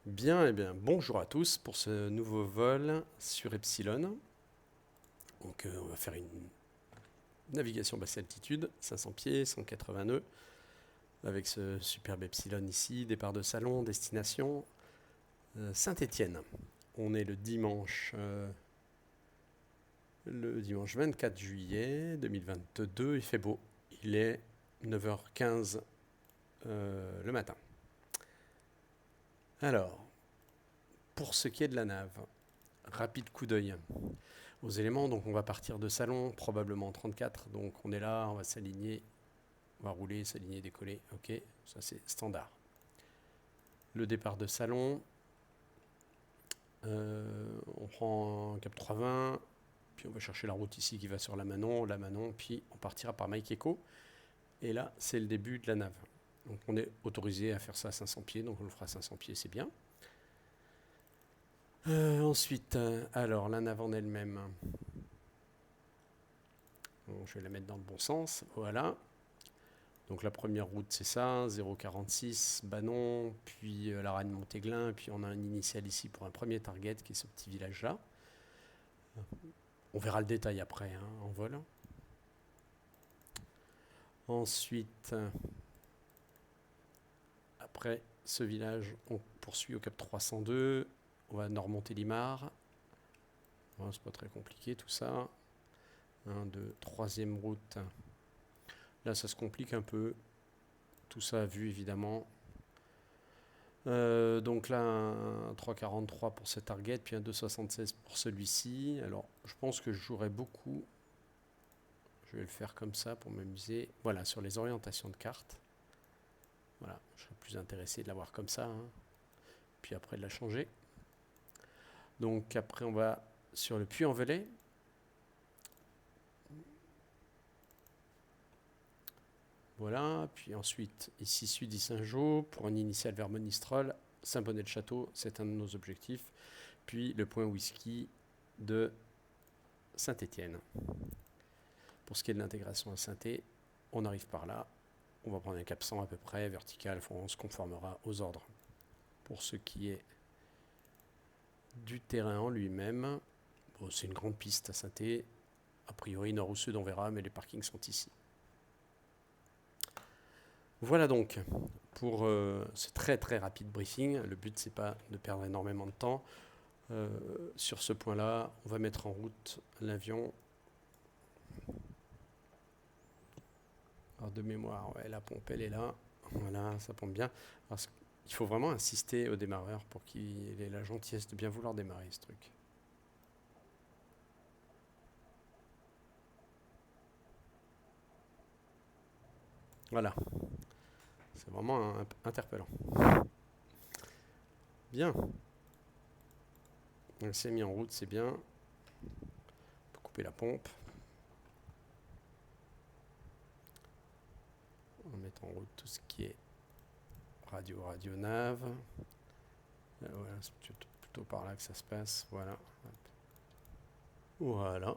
Bien, eh bien, bonjour à tous pour ce nouveau vol sur Epsilon. Donc, on va faire une navigation basse altitude, 500 pieds, 180 nœuds, avec ce superbe Epsilon ici, départ de Salon, destination Saint-Étienne. On est le dimanche 24 juillet 2022, il fait beau, il est 9h15 le matin. Alors, pour ce qui est de la nave, rapide coup d'œil aux éléments. Donc on va partir de Salon, probablement 34. Donc on est là, on va s'aligner, on va rouler, s'aligner, décoller. Ok, ça c'est standard. Le départ de Salon, on prend Cap 320, puis on va chercher la route ici qui va sur la Manon, puis on partira par Maïkeko. Et là, c'est le début de la nave. Donc on est autorisé à faire ça à 500 pieds, donc on le fera à 500 pieds, c'est bien. Ensuite, alors la nave en elle-même, bon, je vais la mettre dans le bon sens, voilà. Donc la première route c'est ça, 046, Banon, puis la Reine Montéglin, puis on a un initial ici pour un premier target qui est ce petit village là. On verra le détail après en vol. Ensuite, après ce village, on poursuit au cap 302, on va Nord-Montélimar. Voilà, c'est pas très compliqué tout ça. 1, 2, troisième route. Là ça se complique un peu. Tout ça à vue évidemment. Donc là, un 3,43 pour ce target, puis un 2,76 pour celui-ci. Alors, je pense que je jouerai beaucoup. Je vais le faire comme ça pour m'amuser. Voilà, sur les orientations de cartes. Voilà, je serais plus intéressé de l'avoir comme ça. Puis après de la changer. Donc après, on va sur le Puy-en-Velay. Voilà, puis ensuite, ici, Sud-Saint-Jean, pour un initial vers Monistrol. Saint-Bonnet-le-Château, c'est un de nos objectifs. Puis le point whisky de Saint-Étienne. Pour ce qui est de l'intégration à synthé, on arrive par là. On va prendre un cap 100 à peu près, vertical, on se conformera aux ordres. Pour ce qui est du terrain en lui-même, bon, c'est une grande piste à synthé. A priori, nord ou sud, on verra, mais les parkings sont ici. Voilà donc pour ce très très rapide briefing. Le but, c'est pas de perdre énormément de temps. Sur ce point-là, on va mettre en route l'avion. Alors de mémoire, ouais, la pompe elle est là. Voilà, ça pompe bien. Parce qu'il faut vraiment insister au démarreur pour qu'il ait la gentillesse de bien vouloir démarrer ce truc. Voilà, c'est vraiment interpellant. Bien. On s'est mis en route, c'est bien. On peut couper la pompe. On va mettre en route tout ce qui est radio nav. Voilà, c'est plutôt par là que ça se passe. Voilà. Voilà.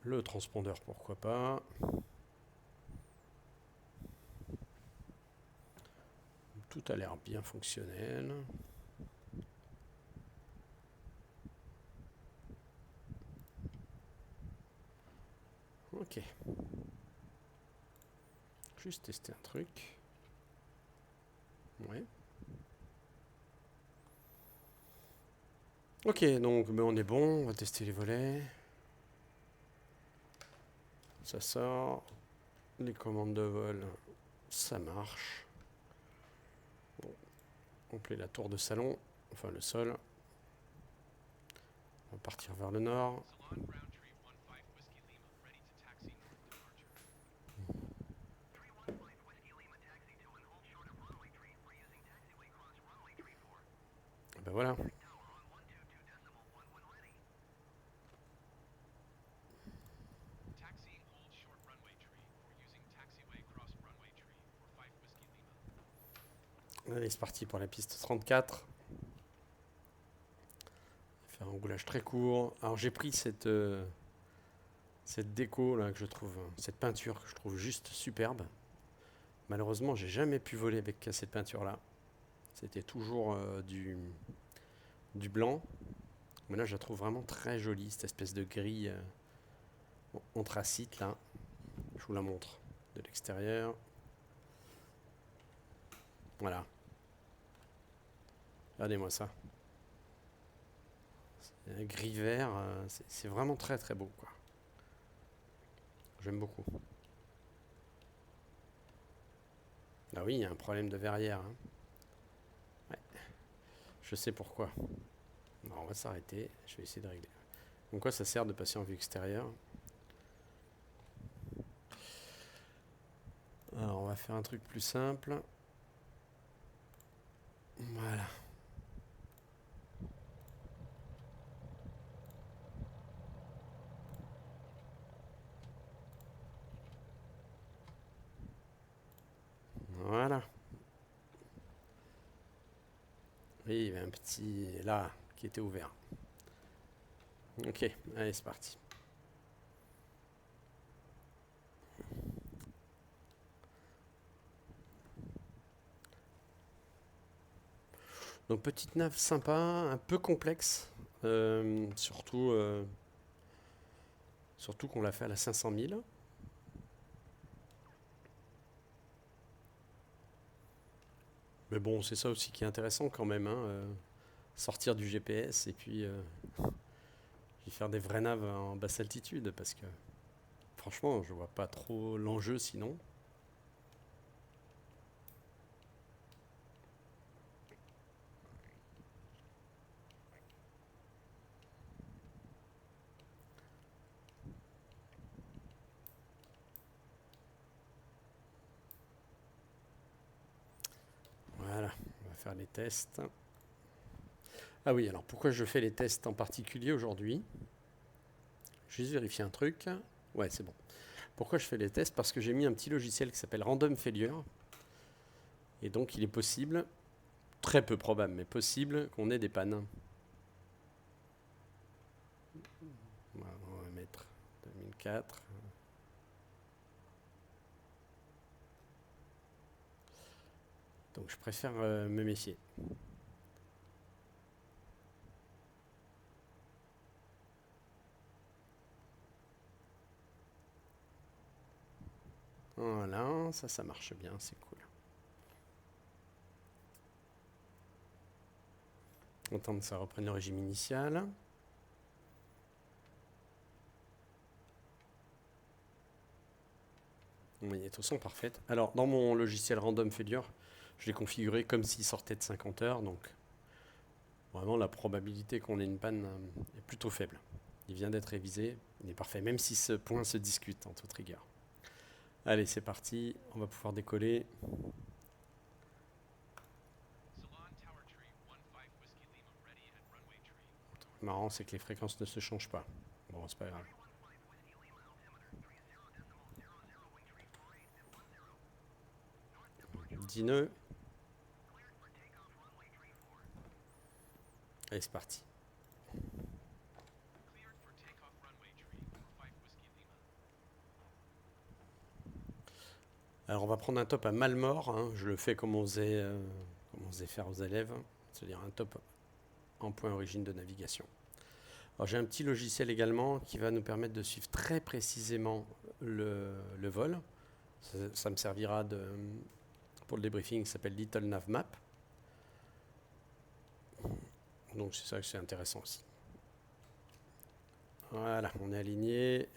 Le transpondeur, pourquoi pas. Tout a l'air bien fonctionnel. Ok. Juste tester un truc. Ouais. Ok, donc on est bon, on va tester les volets. Ça sort. Les commandes de vol, ça marche. Bon, on plaît la tour de Salon, enfin le sol. On va partir vers le nord. Ben voilà. Allez, c'est parti pour la piste 34. Faire un roulage très court. Alors j'ai pris cette déco là que je trouve, cette peinture que je trouve juste superbe. Malheureusement, j'ai jamais pu voler avec cette peinture là. C'était toujours du blanc. Mais là, je la trouve vraiment très jolie, cette espèce de grille anthracite là. Je vous la montre de l'extérieur. Voilà. Regardez-moi ça. Un gris vert, c'est vraiment très très beau quoi. J'aime beaucoup. Ah oui, il y a un problème de verrière, hein. Ouais, je sais pourquoi. Alors, on va s'arrêter. Je vais essayer de régler. Donc quoi, ça sert de passer en vue extérieure. Alors, on va faire un truc plus simple. Voilà. Voilà. Oui, il y avait un petit là qui était ouvert. Ok, allez, c'est parti. Donc petite nave sympa, un peu complexe, surtout qu'on l'a fait à la 500 000. Mais bon, c'est ça aussi qui est intéressant quand même, hein, sortir du GPS et puis faire des vraies naves en basse altitude, parce que franchement, je vois pas trop l'enjeu sinon. Voilà, on va faire les tests. Ah oui, alors pourquoi je fais les tests en particulier aujourd'hui? Juste vérifier un truc. Ouais, c'est bon. Pourquoi je fais les tests? Parce que j'ai mis un petit logiciel qui s'appelle Random Failure. Et donc il est possible, très peu probable, mais possible qu'on ait des pannes. Voilà, on va mettre 2004. Donc je préfère me méfier. Voilà, ça marche bien, c'est cool. On tente que ça reprenne le régime initial. Magnétoson parfaite. Alors, dans mon logiciel Random Failure, je l'ai configuré comme s'il sortait de 50 heures, donc vraiment la probabilité qu'on ait une panne est plutôt faible. Il vient d'être révisé, il est parfait, même si ce point se discute en toute rigueur. Allez, c'est parti, on va pouvoir décoller. Marrant, c'est que les fréquences ne se changent pas. Bon, c'est pas grave. 10 nœuds. Allez, c'est parti. Alors, on va prendre un top à mal mort, hein. Je le fais comme on faisait faire aux élèves, c'est-à-dire un top en point origine de navigation. Alors, j'ai un petit logiciel également qui va nous permettre de suivre très précisément le vol. Ça me servira pour le débriefing qui s'appelle Little Nav Map. Donc c'est ça que c'est intéressant aussi. Voilà, on est aligné.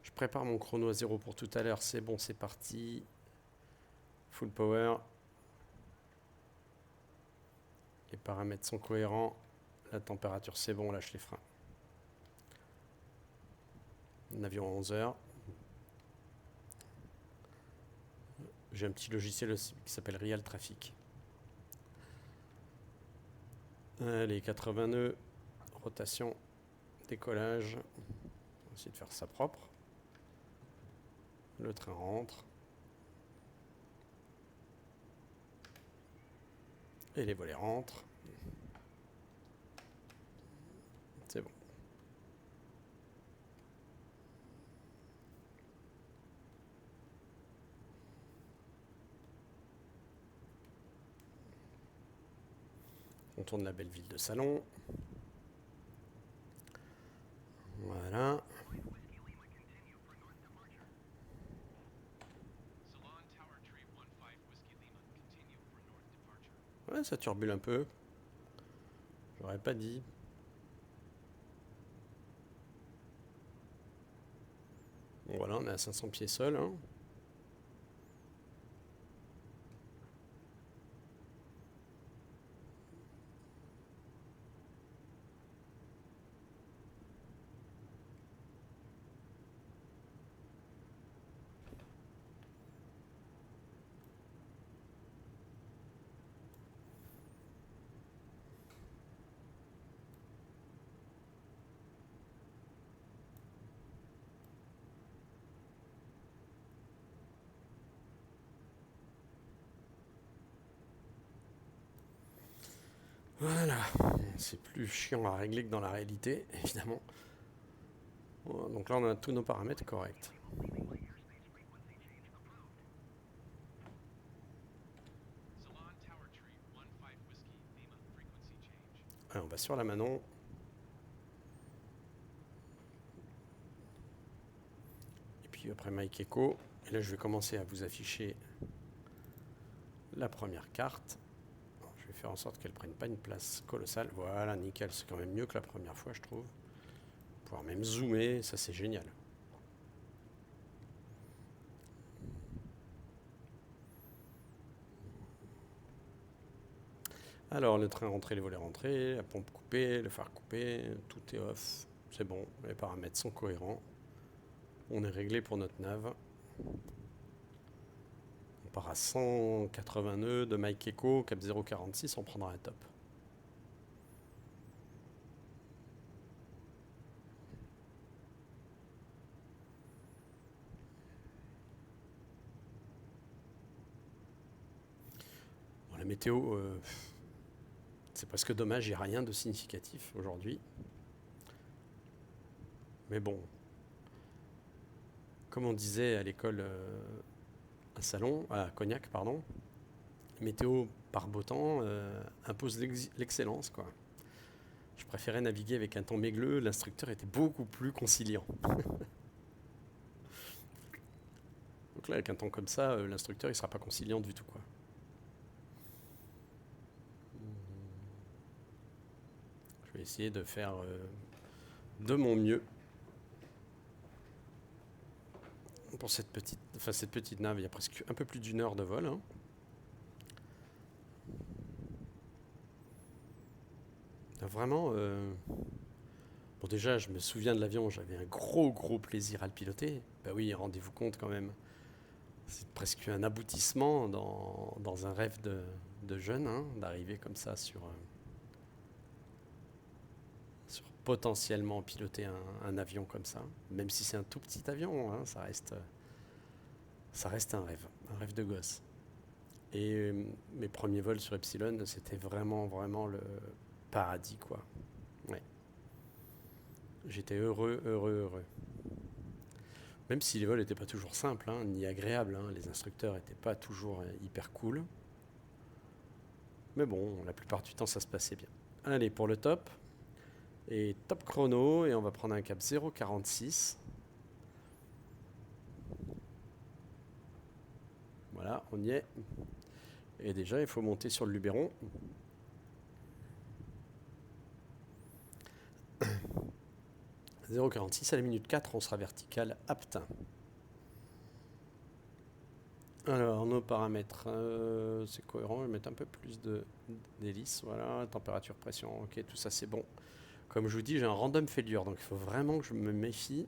Je prépare mon chrono à 0 pour tout à l'heure. C'est bon, c'est parti. Full power. Les paramètres sont cohérents. La température, c'est bon, on lâche les freins. Un avion à 11 heures. J'ai un petit logiciel aussi qui s'appelle Real Traffic. Allez, 80 nœuds. Rotation. Décollage. On va essayer de faire ça propre. Le train rentre. Et les volets rentrent. C'est bon. On tourne la belle ville de Salon. Voilà. Ouais, ça turbule un peu. J'aurais pas dit. Bon, voilà, on est à 500 pieds sol. Hein. Voilà. C'est plus chiant à régler que dans la réalité, évidemment. Bon, donc là, on a tous nos paramètres corrects. Alors, on va sur la Manon. Et puis après Mike Echo. Et là, je vais commencer à vous afficher la première carte. Je vais faire en sorte qu'elle ne prenne pas une place colossale. Voilà, nickel. C'est quand même mieux que la première fois, je trouve. Pouvoir même zoomer, ça c'est génial. Alors, le train rentré, les volets rentrés, la pompe coupée, le phare coupé, tout est off. C'est bon, les paramètres sont cohérents. On est réglé pour notre nav. On part à 180 nœuds de Mike Echo, cap 046, on prendra un top. Bon, la météo, c'est presque dommage, il n'y a rien de significatif aujourd'hui. Mais bon, comme on disait à l'école à Salon, à Cognac, pardon, météo par beau temps impose l'excellence, quoi. Je préférais naviguer avec un temps mégleux, l'instructeur était beaucoup plus conciliant. Donc là, avec un temps comme ça, l'instructeur, il sera pas conciliant du tout, quoi. Je vais essayer de faire de mon mieux pour cette petite nave. Il y a presque un peu plus d'une heure de vol. Hein. Vraiment, bon déjà, je me souviens de l'avion, j'avais un gros plaisir à le piloter. Bah oui, rendez-vous compte quand même. C'est presque un aboutissement dans un rêve de jeune, hein, d'arriver comme ça sur potentiellement piloter un avion comme ça. Même si c'est un tout petit avion, hein, ça reste un rêve de gosse. Et mes premiers vols sur Epsilon, c'était vraiment le paradis, quoi. Ouais. J'étais heureux. Même si les vols n'étaient pas toujours simples, hein, ni agréables, hein, les instructeurs n'étaient pas toujours hyper cool. Mais bon, la plupart du temps, ça se passait bien. Allez, pour le top. Et top chrono, et on va prendre un cap 0,46. Voilà, on y est. Et déjà, il faut monter sur le Luberon. « 0,46 à la minute 4, on sera vertical apte. » Alors, nos paramètres, c'est cohérent, je vais mettre un peu plus d'hélice, voilà, température, pression, ok, tout ça c'est bon. Comme je vous dis, j'ai un random failure, donc il faut vraiment que je me méfie.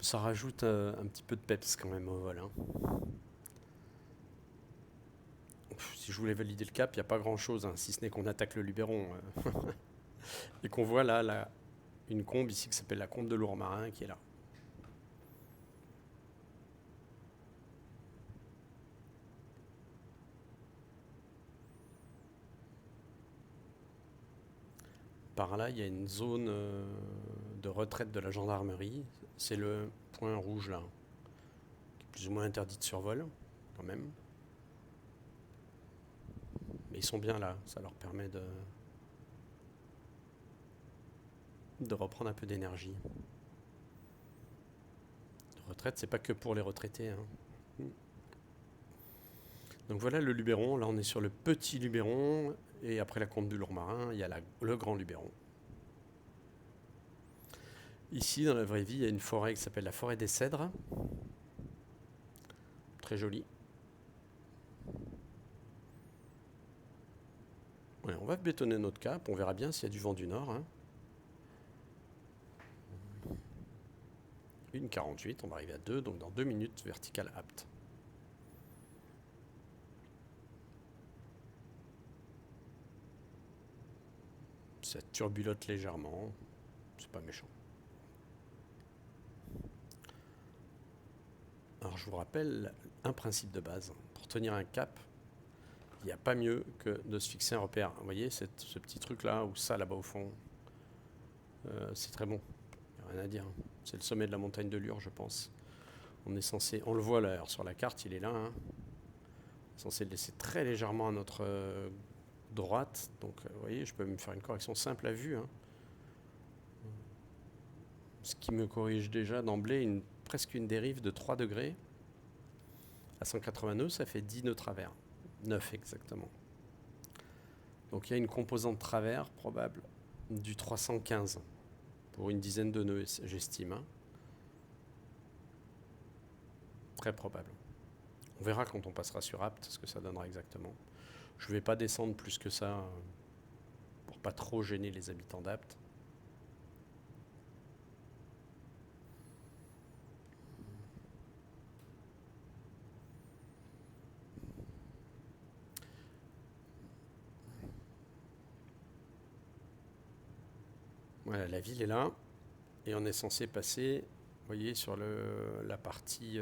Ça rajoute un petit peu de peps quand même au vol. Hein. Si je voulais valider le cap, il n'y a pas grand chose, hein, si ce n'est qu'on attaque le Luberon. Et qu'on voit là, une combe ici qui s'appelle la combe de Lourmarin qui est là. Par là, il y a une zone de retraite de la gendarmerie. C'est le point rouge là, qui est plus ou moins interdit de survol, quand même. Mais ils sont bien là, ça leur permet de reprendre un peu d'énergie. La retraite, c'est pas que pour les retraités, hein. Donc voilà le Luberon, là on est sur le petit Luberon, et après la combe du Lourmarin, il y a le grand Luberon. Ici, dans la vraie vie, il y a une forêt qui s'appelle la forêt des Cèdres. Très jolie. Ouais, on va bétonner notre cap, on verra bien s'il y a du vent du nord, hein. Une 48, on va arriver à 2, donc dans 2 minutes, vertical apte. Ça turbulote légèrement, c'est pas méchant. Alors je vous rappelle un principe de base. Pour tenir un cap, il n'y a pas mieux que de se fixer un repère. Vous voyez ce petit truc là, ou ça là-bas au fond, c'est très bon. Il n'y a rien à dire. C'est le sommet de la montagne de Lure, je pense. On est censé, on le voit là sur la carte, il est là, hein. On est censé le laisser très légèrement à notre droite. Donc vous voyez, je peux me faire une correction simple à vue, hein. Ce qui me corrige déjà d'emblée presque une dérive de 3 degrés. À 180 nœuds, ça fait 10 nœuds travers. 9 exactement. Donc il y a une composante travers probable du 315 pour une dizaine de nœuds, j'estime, hein. Très probable. On verra quand on passera sur apt ce que ça donnera exactement. Je ne vais pas descendre plus que ça pour pas trop gêner les habitants d'Apt. Voilà, la ville est là et on est censé passer, vous voyez, sur la partie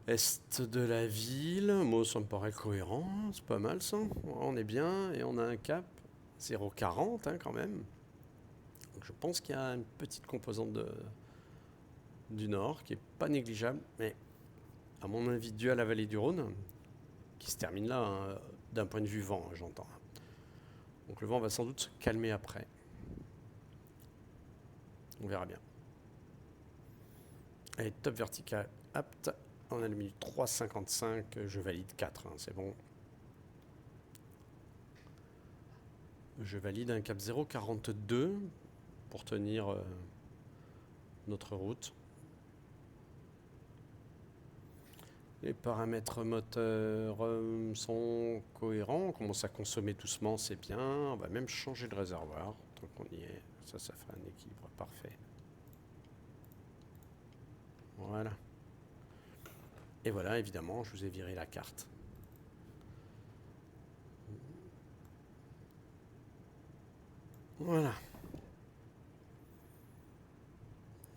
est de la ville. Moi, ça me paraît cohérent, c'est pas mal ça. On est bien et on a un cap 0,40 hein, quand même. Donc je pense qu'il y a une petite composante du nord qui est pas négligeable, mais à mon avis dû à la vallée du Rhône, qui se termine là, hein, d'un point de vue vent, hein, j'entends. Donc le vent va sans doute se calmer après. On verra bien. Allez, top vertical, apte. On a le minute 3,55, je valide 4, hein, c'est bon. Je valide un cap 0,42 pour tenir notre route. Les paramètres moteurs sont cohérents, on commence à consommer doucement, c'est bien. On va même changer de réservoir, tant qu'on y est. Ça fait un équilibre parfait. Voilà. Et voilà, évidemment, je vous ai viré la carte. Voilà.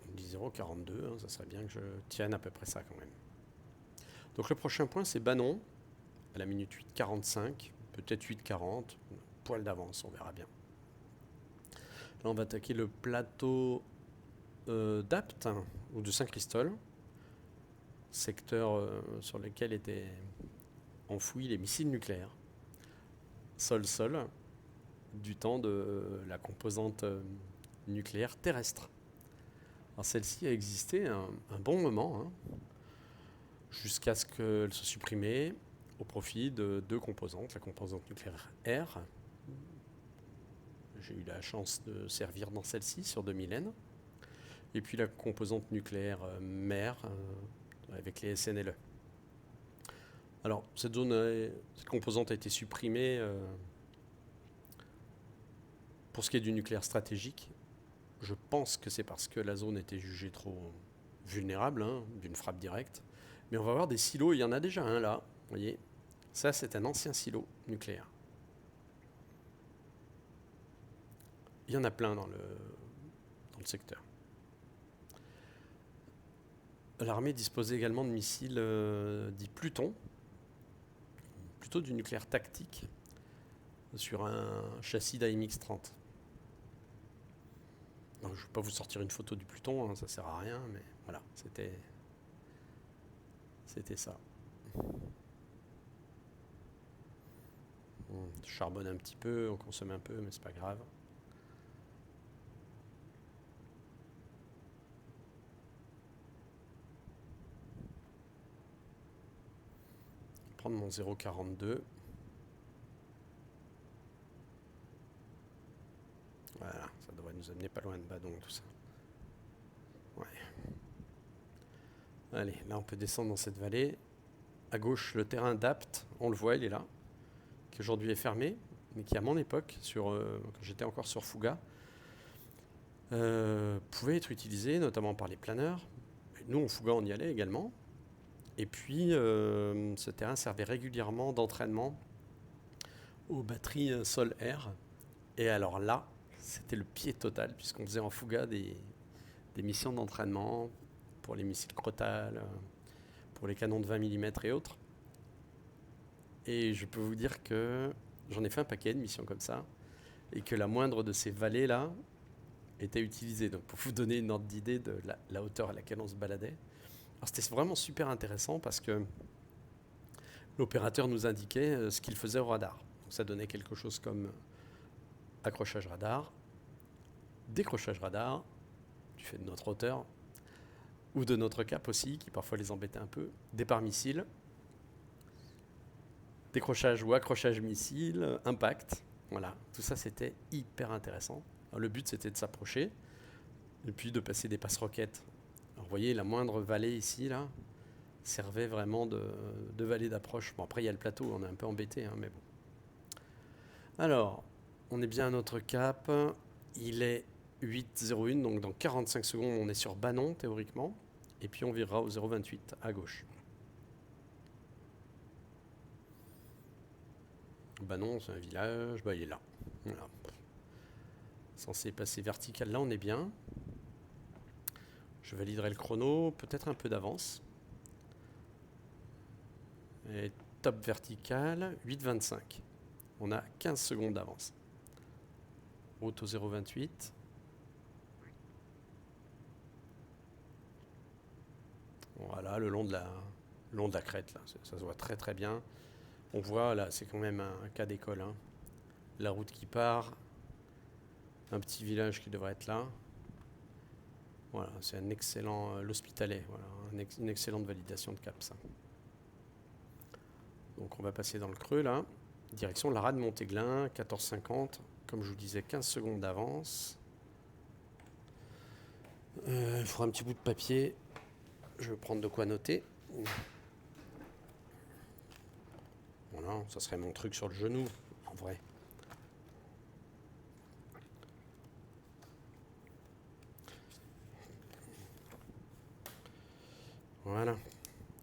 On dit 0,42, hein, ça serait bien que je tienne à peu près ça quand même. Donc le prochain point, c'est Banon, à la minute 8,45, peut-être 8,40, poil d'avance, on verra bien. Là, on va attaquer le plateau d'Apt, hein, ou de Saint-Christol, secteur sur lequel étaient enfouis les missiles nucléaires. Sol-sol, du temps de la composante nucléaire terrestre. Alors celle-ci a existé un bon moment, hein, jusqu'à ce qu'elle soit supprimée au profit de 2 composantes, la composante nucléaire R. J'ai eu la chance de servir dans celle-ci sur 2 millénaires. Et puis la composante nucléaire MER avec les SNLE. Alors cette composante a été supprimée pour ce qui est du nucléaire stratégique. Je pense que c'est parce que la zone était jugée trop vulnérable, hein, d'une frappe directe. Mais on va voir des silos, il y en a déjà un là, vous voyez. Ça, c'est un ancien silo nucléaire. Il y en a plein dans le secteur. L'armée disposait également de missiles dits Pluton, plutôt du nucléaire tactique, sur un châssis d'AMX-30. Donc, je ne vais pas vous sortir une photo du Pluton, hein, ça ne sert à rien, mais voilà, c'était ça. charbonne un petit peu, on consomme un peu, mais c'est pas grave. Je vais prendre mon 0,42. Voilà, ça devrait nous amener pas loin de Badon, tout ça. Ouais. Allez, là on peut descendre dans cette vallée. À gauche, le terrain d'Apt, on le voit, il est là, qui aujourd'hui est fermé, mais qui à mon époque, quand j'étais encore sur Fouga, pouvait être utilisé, notamment par les planeurs. Nous, en Fouga, on y allait également. Et puis, ce terrain servait régulièrement d'entraînement aux batteries sol-air. Et alors là, c'était le pied total, puisqu'on faisait en Fouga des missions d'entraînement pour les missiles Crotale, pour les canons de 20 mm et autres. Et je peux vous dire que j'en ai fait un paquet de missions comme ça, et que la moindre de ces vallées-là était utilisée. Donc pour vous donner une ordre d'idée de la hauteur à laquelle on se baladait. Alors c'était vraiment super intéressant parce que l'opérateur nous indiquait ce qu'il faisait au radar. Donc ça donnait quelque chose comme accrochage radar, décrochage radar, du fait de notre hauteur, ou de notre cap aussi, qui parfois les embêtait un peu, départ missile, décrochage ou accrochage missile, impact. Voilà, tout ça c'était hyper intéressant. Alors, le but c'était de s'approcher et puis de passer des passe-roquettes. Alors vous voyez, la moindre vallée ici, là, servait vraiment de vallée d'approche. Bon, après il y a le plateau, on est un peu embêté, hein, mais bon. Alors, on est bien à notre cap. Il est 8,01, donc dans 45 secondes, on est sur Banon, théoriquement. Et puis on virera au 0,28 à gauche. Banon, c'est un village, bah, il est là. Voilà. Censé passer vertical, là on est bien. Je validerai le chrono, peut-être un peu d'avance. Et top vertical, 8,25. On a 15 secondes d'avance. Route au 0,28. Voilà, le long de la crête, là, ça se voit très très bien. On voit, là, c'est quand même un cas d'école. Hein. La route qui part, un petit village qui devrait être là. Voilà, c'est un excellent, l'Hospitalet, voilà, une excellente validation de cap, ça. Donc on va passer dans le creux, là. Direction la rade Montéglin, 14,50. Comme je vous disais, 15 secondes d'avance. Il faudra un petit bout de papier. Je vais prendre de quoi noter. Voilà, ça serait mon truc sur le genou, en vrai. Voilà.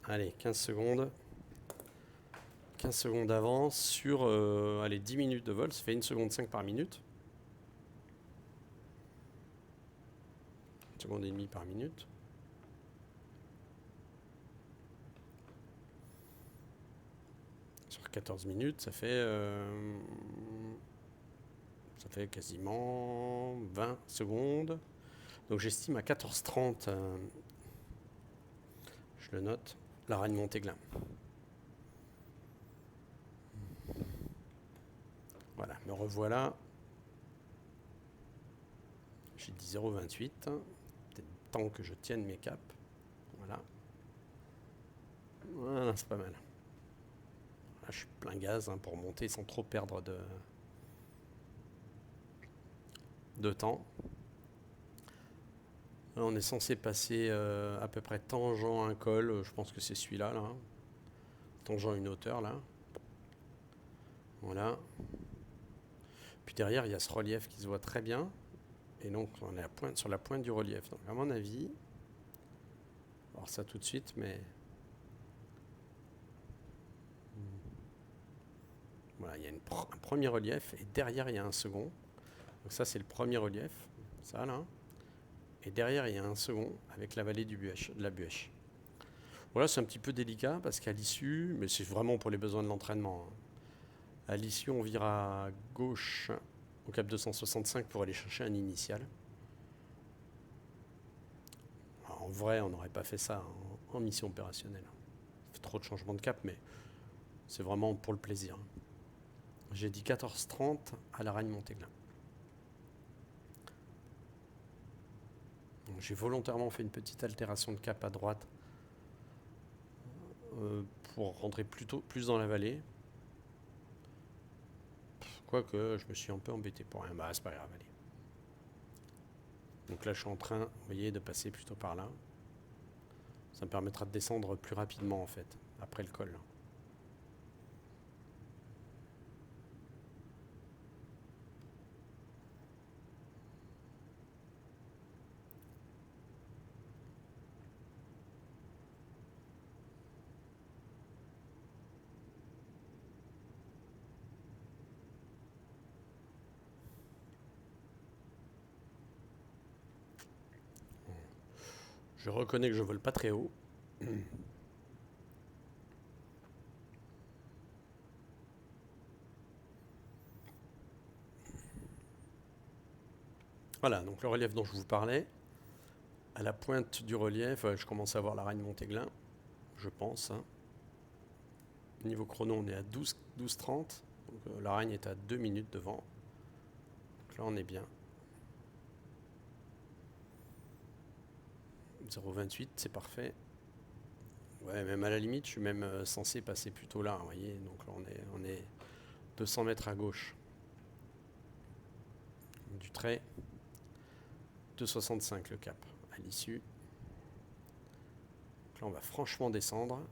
Allez, 15 secondes. 15 secondes d'avance sur 10 minutes de vol. Ça fait 1 seconde 5 par minute. 1 seconde et demie par minute. Sur 14 minutes, ça fait quasiment 20 secondes. Donc j'estime à 14,30, je le note, la Reine Montéglin. Voilà, me revoilà. J'ai dit 0,28. Peut-être temps que je tienne mes caps. Voilà. Voilà, c'est pas mal. Là, je suis plein gaz hein, pour monter sans trop perdre de temps. Là, on est censé passer à peu près tangent un col. Je pense que c'est celui-là. Là. Tangent une hauteur là. Voilà. Puis derrière, il y a ce relief qui se voit très bien. Et donc, on est sur la pointe du relief. Donc, à mon avis, on va voir ça tout de suite, mais voilà, il y a un premier relief et derrière, il y a un second. Donc ça, c'est le premier relief, ça là. Et derrière, il y a un second avec la vallée de la Buèche. Voilà, c'est un petit peu délicat parce qu'à l'issue, mais c'est vraiment pour les besoins de l'entraînement. Hein. À l'issue, on vire à gauche au cap 265 pour aller chercher un initial. Alors, en vrai, on n'aurait pas fait ça en mission opérationnelle. Ça fait trop de changements de cap, mais c'est vraiment pour le plaisir. J'ai dit 14h30 à la Reine-Montéglin. J'ai volontairement fait une petite altération de cap à droite pour rentrer plus dans la vallée. Quoique je me suis un peu embêté pour rien. Bah c'est pas grave, allez. Donc là je suis en train, vous voyez, de passer plutôt par là. Ça me permettra de descendre plus rapidement en fait, après le col. Je reconnais que je vole pas très haut. Voilà, donc le relief dont je vous parlais, à la pointe du relief, je commence à voir la Reine-Montéglin, je pense. Hein. Niveau chrono, on est à 12h30, donc la Reine est à 2 minutes devant. Donc là, on est bien. 0,28, c'est parfait. Ouais, même à la limite, je suis même censé passer plutôt là, vous voyez. Donc là, on est 200 mètres à gauche du trait. 2,65 le cap à l'issue. Donc là, on va franchement descendre.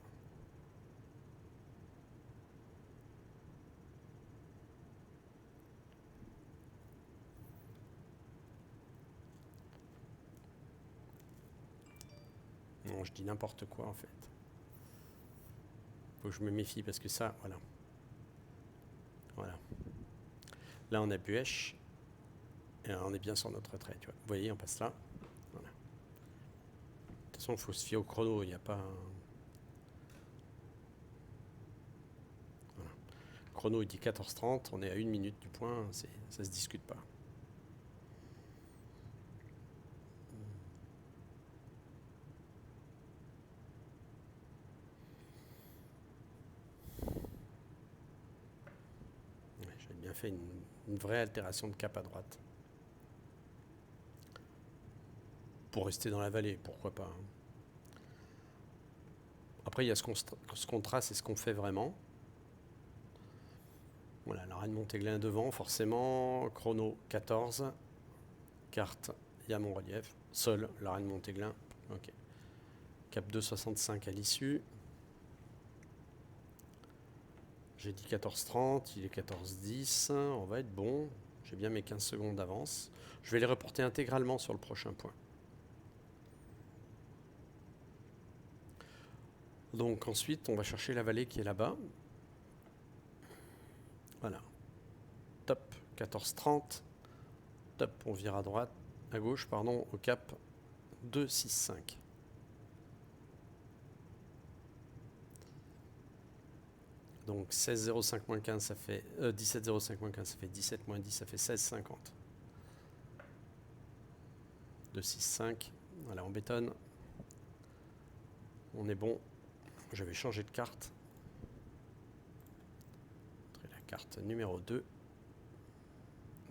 Non, je dis n'importe quoi en fait. Faut que je me méfie parce que ça, voilà. Voilà. Là, on a Buèche. Et on est bien sur notre trait. Tu vois. Vous voyez, on passe là. Voilà. De toute façon, il faut se fier au chrono. Il n'y a pas. Voilà. Le chrono, il dit 14h30. On est à 1 minute du point. Ça se discute pas. Ouais, j'ai bien fait une vraie altération de cap à droite. Pour rester dans la vallée, pourquoi pas. Hein. Après, il y a ce qu'on trace et ce qu'on fait vraiment. Voilà, la Reine-Montéglin devant, forcément. Chrono 14. Carte, il y a mon relief. Sol, la Reine-Montéglin. Ok. Cap 2,65 à l'issue. J'ai dit 14h30, il est 14h10. On va être bon. J'ai bien mes 15 secondes d'avance. Je vais les reporter intégralement sur le prochain point. Donc ensuite, on va chercher la vallée qui est là-bas. Voilà. Top, 14h30. Top, on vire à droite, à gauche, pardon, au cap 2,65. Donc 16,05 moins 15, ça fait 17,05 moins 15, ça fait 17 moins 10, ça fait 16,50. 2,65. Voilà, on bétonne. On est bon. Je vais changer de carte. La carte numéro 2.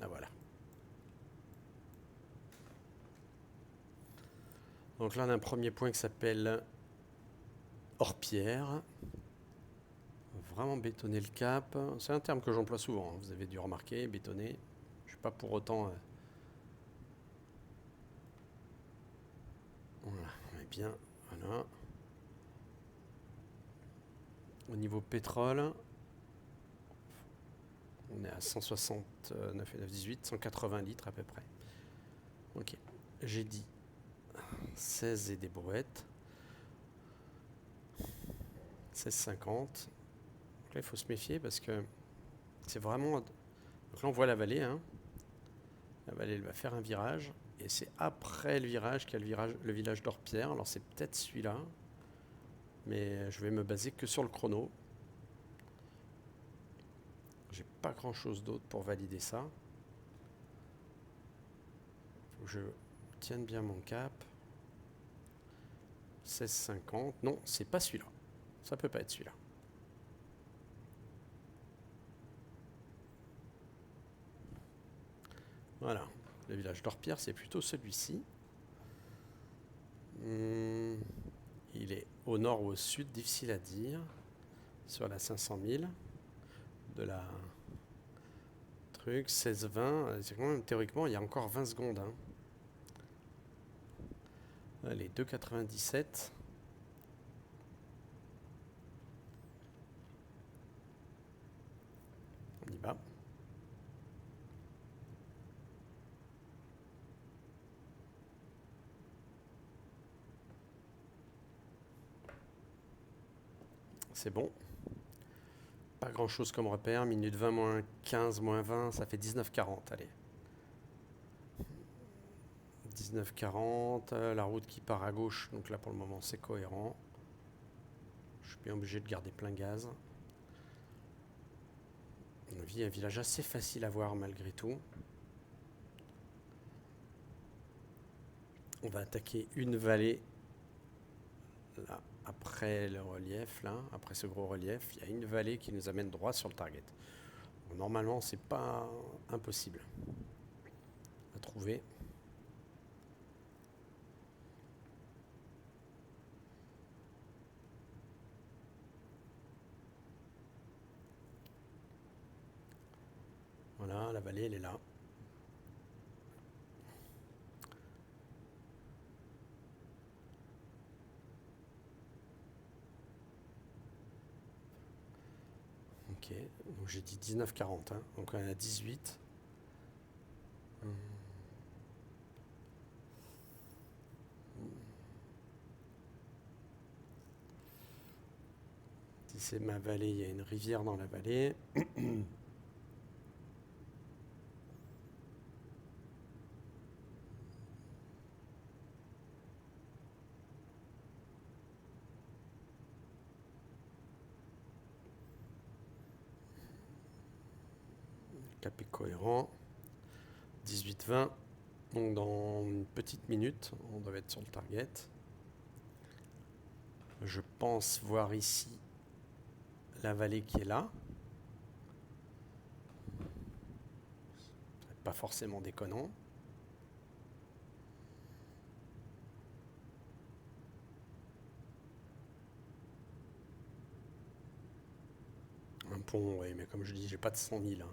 Là voilà. Donc là on a un premier point qui s'appelle Hors-Pierre. Vraiment bétonner le cap. C'est un terme que j'emploie souvent. Vous avez dû remarquer, bétonner. Je ne suis pas pour autant... Voilà, on est bien. Voilà. Au niveau pétrole, on est à 169,918, 180 litres à peu près. Ok, j'ai dit 16 et des brouettes. 16,50. Donc là, il faut se méfier parce que c'est vraiment... Donc là, on voit la vallée. Hein. La vallée, elle va faire un virage. Et c'est après le virage qu'il y a le village d'Hors-Pierre. Alors c'est peut-être celui-là. Mais je vais me baser que sur le chrono. J'ai pas grand-chose d'autre pour valider ça. Faut que je tienne bien mon cap. 16,50. Non, c'est pas celui-là. Ça peut pas être celui-là. Voilà, le village d'Orpierre, c'est plutôt celui-ci. Il est au nord ou au sud, difficile à dire, sur la 500 000 de la truc, 16-20. C'est quand même, théoriquement, il y a encore 20 secondes. Hein. Allez, 2,97. On y va. C'est bon. Pas grand chose comme repère. Minute 20 moins 15 moins 20, ça fait 19,40. Allez. 19,40. La route qui part à gauche. Donc là pour le moment c'est cohérent. Je suis bien obligé de garder plein gaz. On vit un village assez facile à voir malgré tout. On va attaquer une vallée. Là, après le relief, là, après ce gros relief, il y a une vallée qui nous amène droit sur le target. Bon, normalement, c'est pas impossible à trouver. Voilà, la vallée, elle est là. Ok, donc j'ai dit 19,40, hein. Donc on est à 18. Si c'est ma vallée, il y a une rivière dans la vallée. Cap est cohérent. 18-20. Donc dans une petite minute, on doit être sur le target. Je pense voir ici la vallée qui est là. Pas forcément déconnant. Un pont, oui, mais comme je dis, j'ai pas de 100 000. Hein.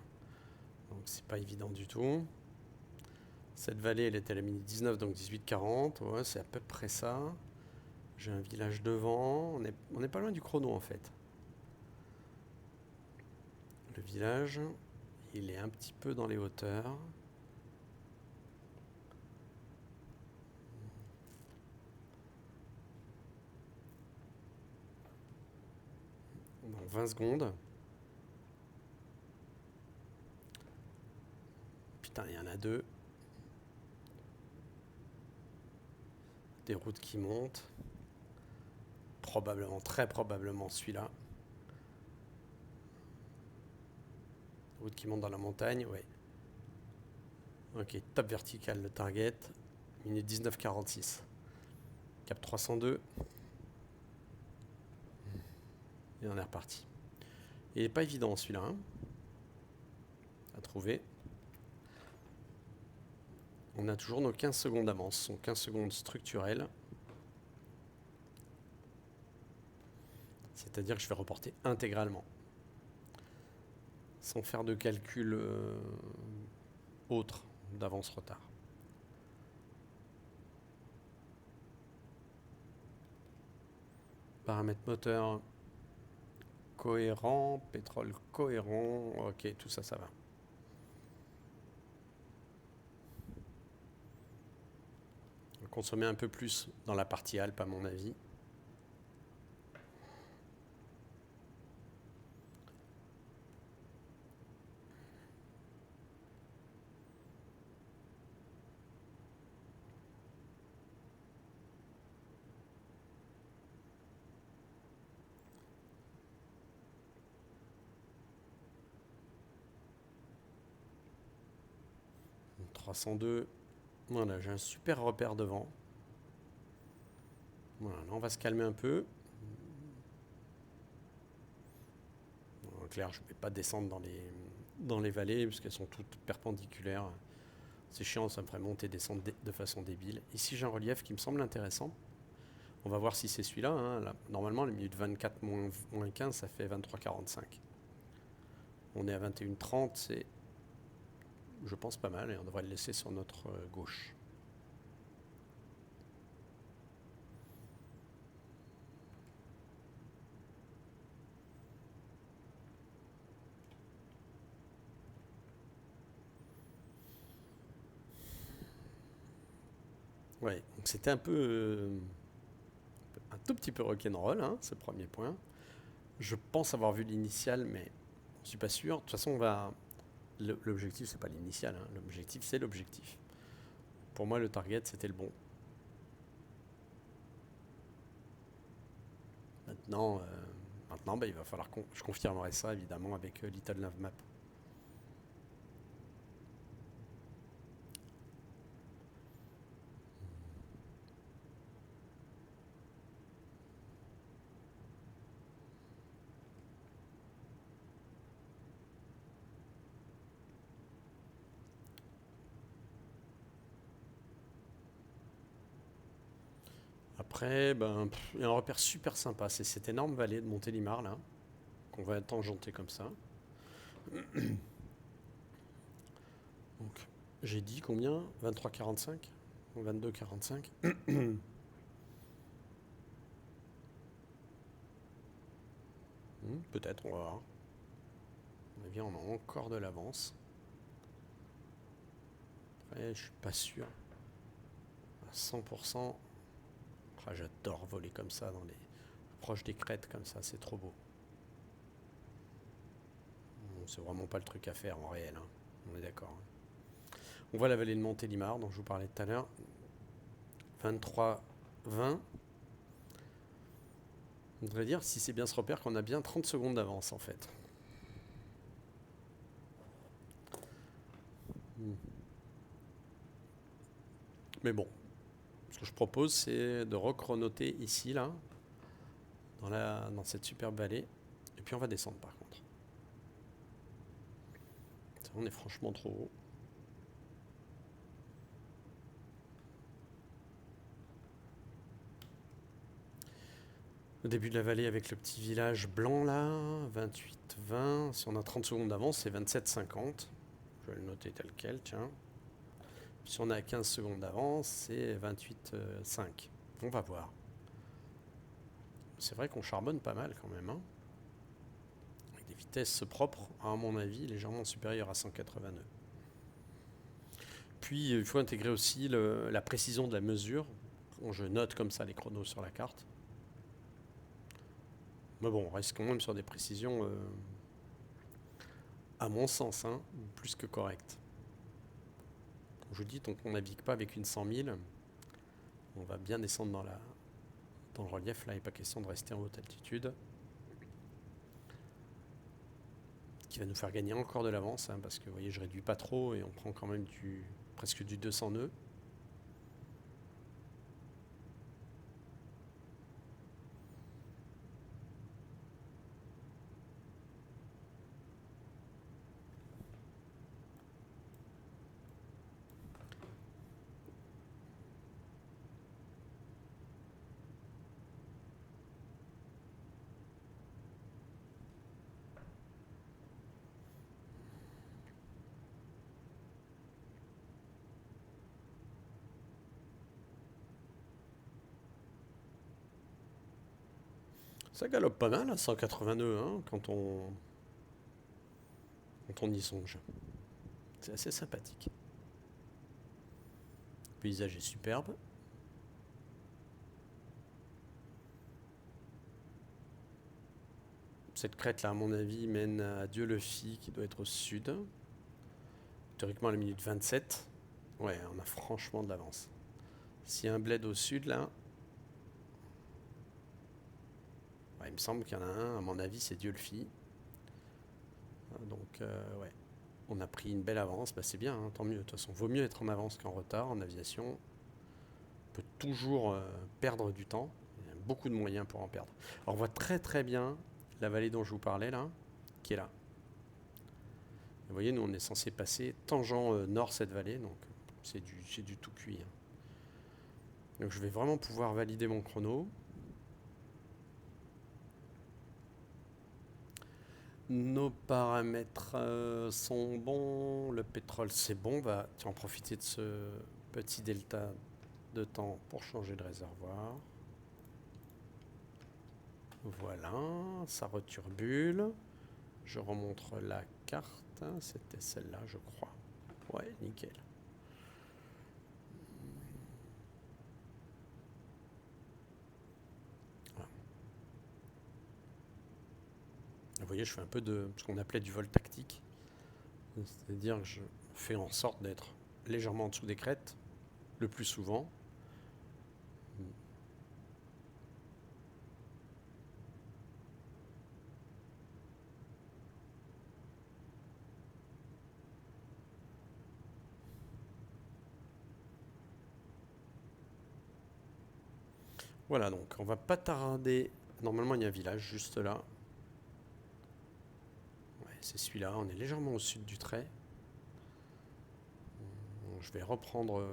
Donc c'est pas évident du tout. Cette vallée, elle est à la minute 19, donc 18,40. Ouais, c'est à peu près ça. J'ai un village devant. On est pas loin du chrono en fait. Le village, il est un petit peu dans les hauteurs. Dans 20 secondes. Putain, il y en a deux. Des routes qui montent. Probablement, très probablement celui-là. Route qui monte dans la montagne, ouais. Ok, top vertical le target. Minute 19,46. Cap 302. Et on est reparti. Il n'est pas évident celui-là, hein, à trouver. On a toujours nos 15 secondes d'avance. Ce sont 15 secondes structurelles. C'est-à-dire que je vais reporter intégralement. Sans faire de calcul autre d'avance-retard. Paramètres moteur cohérent, pétrole cohérent. Ok, tout ça, ça va. On va consommer un peu plus dans la partie Alpes, à mon avis. « 302. Voilà, j'ai un super repère devant. Voilà, là on va se calmer un peu. En clair, je ne vais pas descendre dans les vallées puisqu'elles sont toutes perpendiculaires C'est chiant, ça me ferait monter et descendre de façon débile. Ici, j'ai un relief qui me semble intéressant. On va voir si c'est celui-là, hein. Là, normalement, les minutes 24 moins 15, ça fait 23,45. On est à 21,30, c'est, je pense, pas mal, et on devrait le laisser sur notre gauche. Ouais, donc c'était un peu, un tout petit peu rock'n'roll, hein, ce premier point. Je pense avoir vu l'initial, mais je suis pas sûr. De toute façon, l'objectif, c'est pas l'initial, hein. L'objectif, c'est l'objectif. Pour moi, le target, c'était le bon. Maintenant, il va falloir que je confirmerai ça, évidemment, avec Little Navmap. Après, il y a un repère super sympa. C'est cette énorme vallée de Montélimar, là, qu'on va tangenter comme ça. Donc, j'ai dit combien? 23,45? 22,45? Peut-être, on va voir. À mon avis, on a encore de l'avance. Après, je suis pas sûr. À 100%. Ah, j'adore voler comme ça, proche des crêtes, comme ça, c'est trop beau. Bon, c'est vraiment pas le truc à faire en réel, hein. On est d'accord, hein. On voit la vallée de Montélimar, dont je vous parlais tout à l'heure. 23,20. On devrait dire, si c'est bien ce repère, qu'on a bien 30 secondes d'avance, en fait. Mais bon, ce que je propose, c'est de recronoter ici, là, dans cette superbe vallée. Et puis on va descendre, par contre. On est franchement trop haut. Le début de la vallée avec le petit village blanc là, 28-20. Si on a 30 secondes d'avance, c'est 27-50. Je vais le noter tel quel, tiens. Si on a 15 secondes d'avance, c'est 28-5. On va voir. C'est vrai qu'on charbonne pas mal quand même, hein. Avec des vitesses propres, à mon avis, légèrement supérieures à 180 nœuds. Puis il faut intégrer aussi la précision de la mesure. Je note comme ça les chronos sur la carte. Mais bon, on reste quand même sur des précisions, à mon sens, hein, plus que correctes. Comme je vous dis, donc on ne navigue pas avec une 100 000. On va bien descendre dans le relief. Là, il n'est pas question de rester en haute altitude. Qui va nous faire gagner encore de l'avance, hein, parce que vous voyez, je réduis pas trop et on prend quand même presque du 200 nœuds. Ça galope pas mal à 180 nœuds, hein, quand on y songe. C'est assez sympathique. Le paysage est superbe. Cette crête là, à mon avis, mène à Dieu-le-Fit, qui doit être au sud. Théoriquement à la minute 27. Ouais, on a franchement de l'avance. S'il y a un bled au sud là, il me semble qu'il y en a un, à mon avis, c'est Dieu-le-Fit. Donc, ouais, on a pris une belle avance. C'est bien, hein, tant mieux. De toute façon, vaut mieux être en avance qu'en retard en aviation. On peut toujours perdre du temps. Il y a beaucoup de moyens pour en perdre. Alors, on voit très très bien la vallée dont je vous parlais là, qui est là. Vous voyez, nous, on est censé passer tangent nord cette vallée, donc c'est du tout cuit, hein. Donc je vais vraiment pouvoir valider mon chrono. Nos paramètres sont bons. Le pétrole, c'est bon. Tu vas en profiter de ce petit delta de temps pour changer de réservoir. Voilà, ça returbule. Je remontre la carte. C'était celle-là, je crois. Ouais, nickel. Voilà. Vous voyez, je fais un peu de ce qu'on appelait du vol tactique. C'est-à-dire que je fais en sorte d'être légèrement en dessous des crêtes, le plus souvent. Voilà, donc on va pas tarder. Normalement, il y a un village juste là. Ouais, c'est celui-là. On est légèrement au sud du trait. Donc, je vais reprendre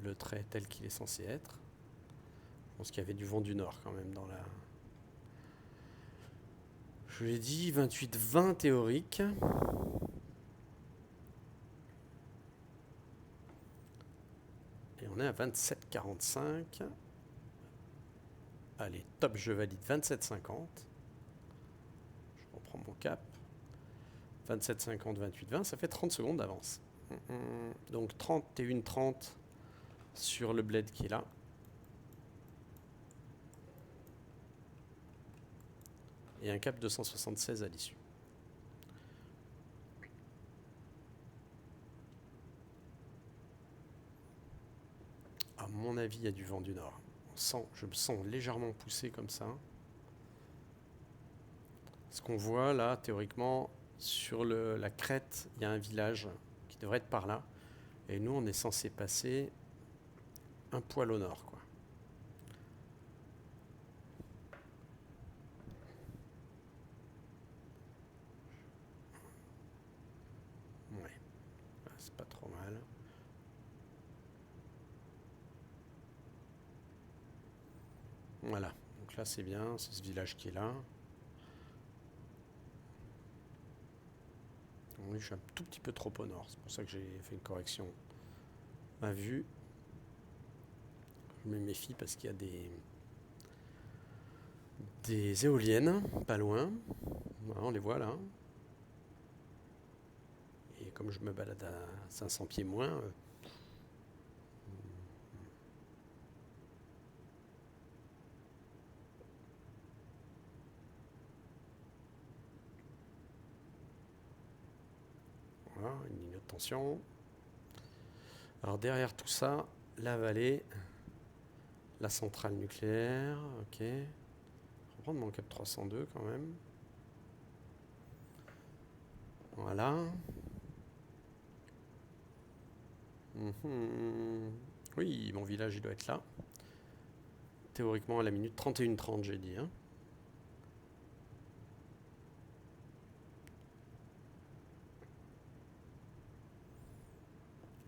le trait tel qu'il est censé être. Je pense qu'il y avait du vent du nord quand même dans la. Je l'ai dit, 28-20 théorique. Et on est à 27-45. Allez, top, je valide 27-50. Je reprends mon cap. 27-50, 28-20, ça fait 30 secondes d'avance. Donc 31-30 sur le bled qui est là. Et un cap 276 à l'issue. À mon avis, il y a du vent du nord. Je me sens légèrement poussé comme ça. Ce qu'on voit là, théoriquement, sur la crête, il y a un village qui devrait être par là. Et nous, on est censé passer un poil au nord, quoi. Ouais, c'est pas trop mal. Voilà, donc là c'est bien, c'est ce village qui est là. Oui, je suis un tout petit peu trop au nord, c'est pour ça que j'ai fait une correction à vue. Je me méfie parce qu'il y a des éoliennes pas loin. Voilà, on les voit là. Et comme je me balade à 500 pieds moins, voilà, une ligne de tension. Alors derrière tout ça, la vallée, la centrale nucléaire, ok. Je vais reprendre mon cap 302 quand même. Voilà. Oui, mon village il doit être là. Théoriquement à la minute 31-30 j'ai dit. Hein.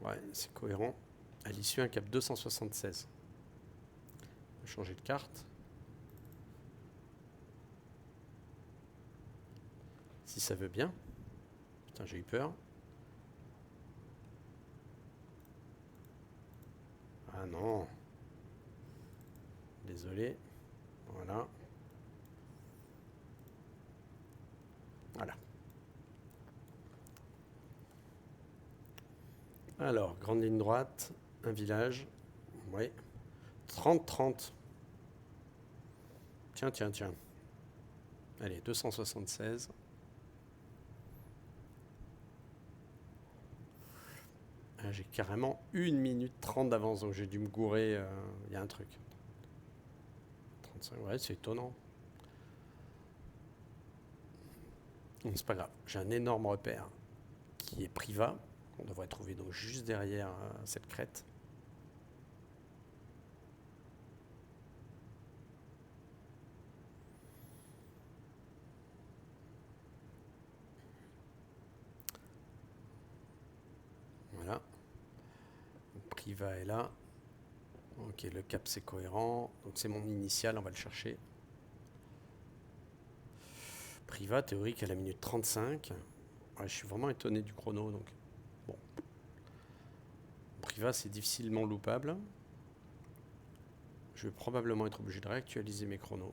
Ouais, c'est cohérent. À l'issue, un cap 276. Je vais changer de carte. Si ça veut bien. Putain, j'ai eu peur. Ah non. Désolé. Voilà. Voilà. Alors, grande ligne droite, un village. Ouais. 30-30. Tiens, tiens, tiens. Allez, 276. Ah, j'ai carrément 1 minute 30 d'avance, donc j'ai dû me gourer. Il y a un truc. 35, ouais, c'est étonnant. Bon, c'est pas grave. J'ai un énorme repère qui est Priva. On devrait trouver donc juste derrière cette crête. Voilà. Priva est là. Ok, le cap c'est cohérent. Donc c'est mon initial, on va le chercher. Priva théorique à la minute 35. Ouais, je suis vraiment étonné du chrono. Donc bon. Priva c'est difficilement loupable. Je vais probablement être obligé de réactualiser mes chronos.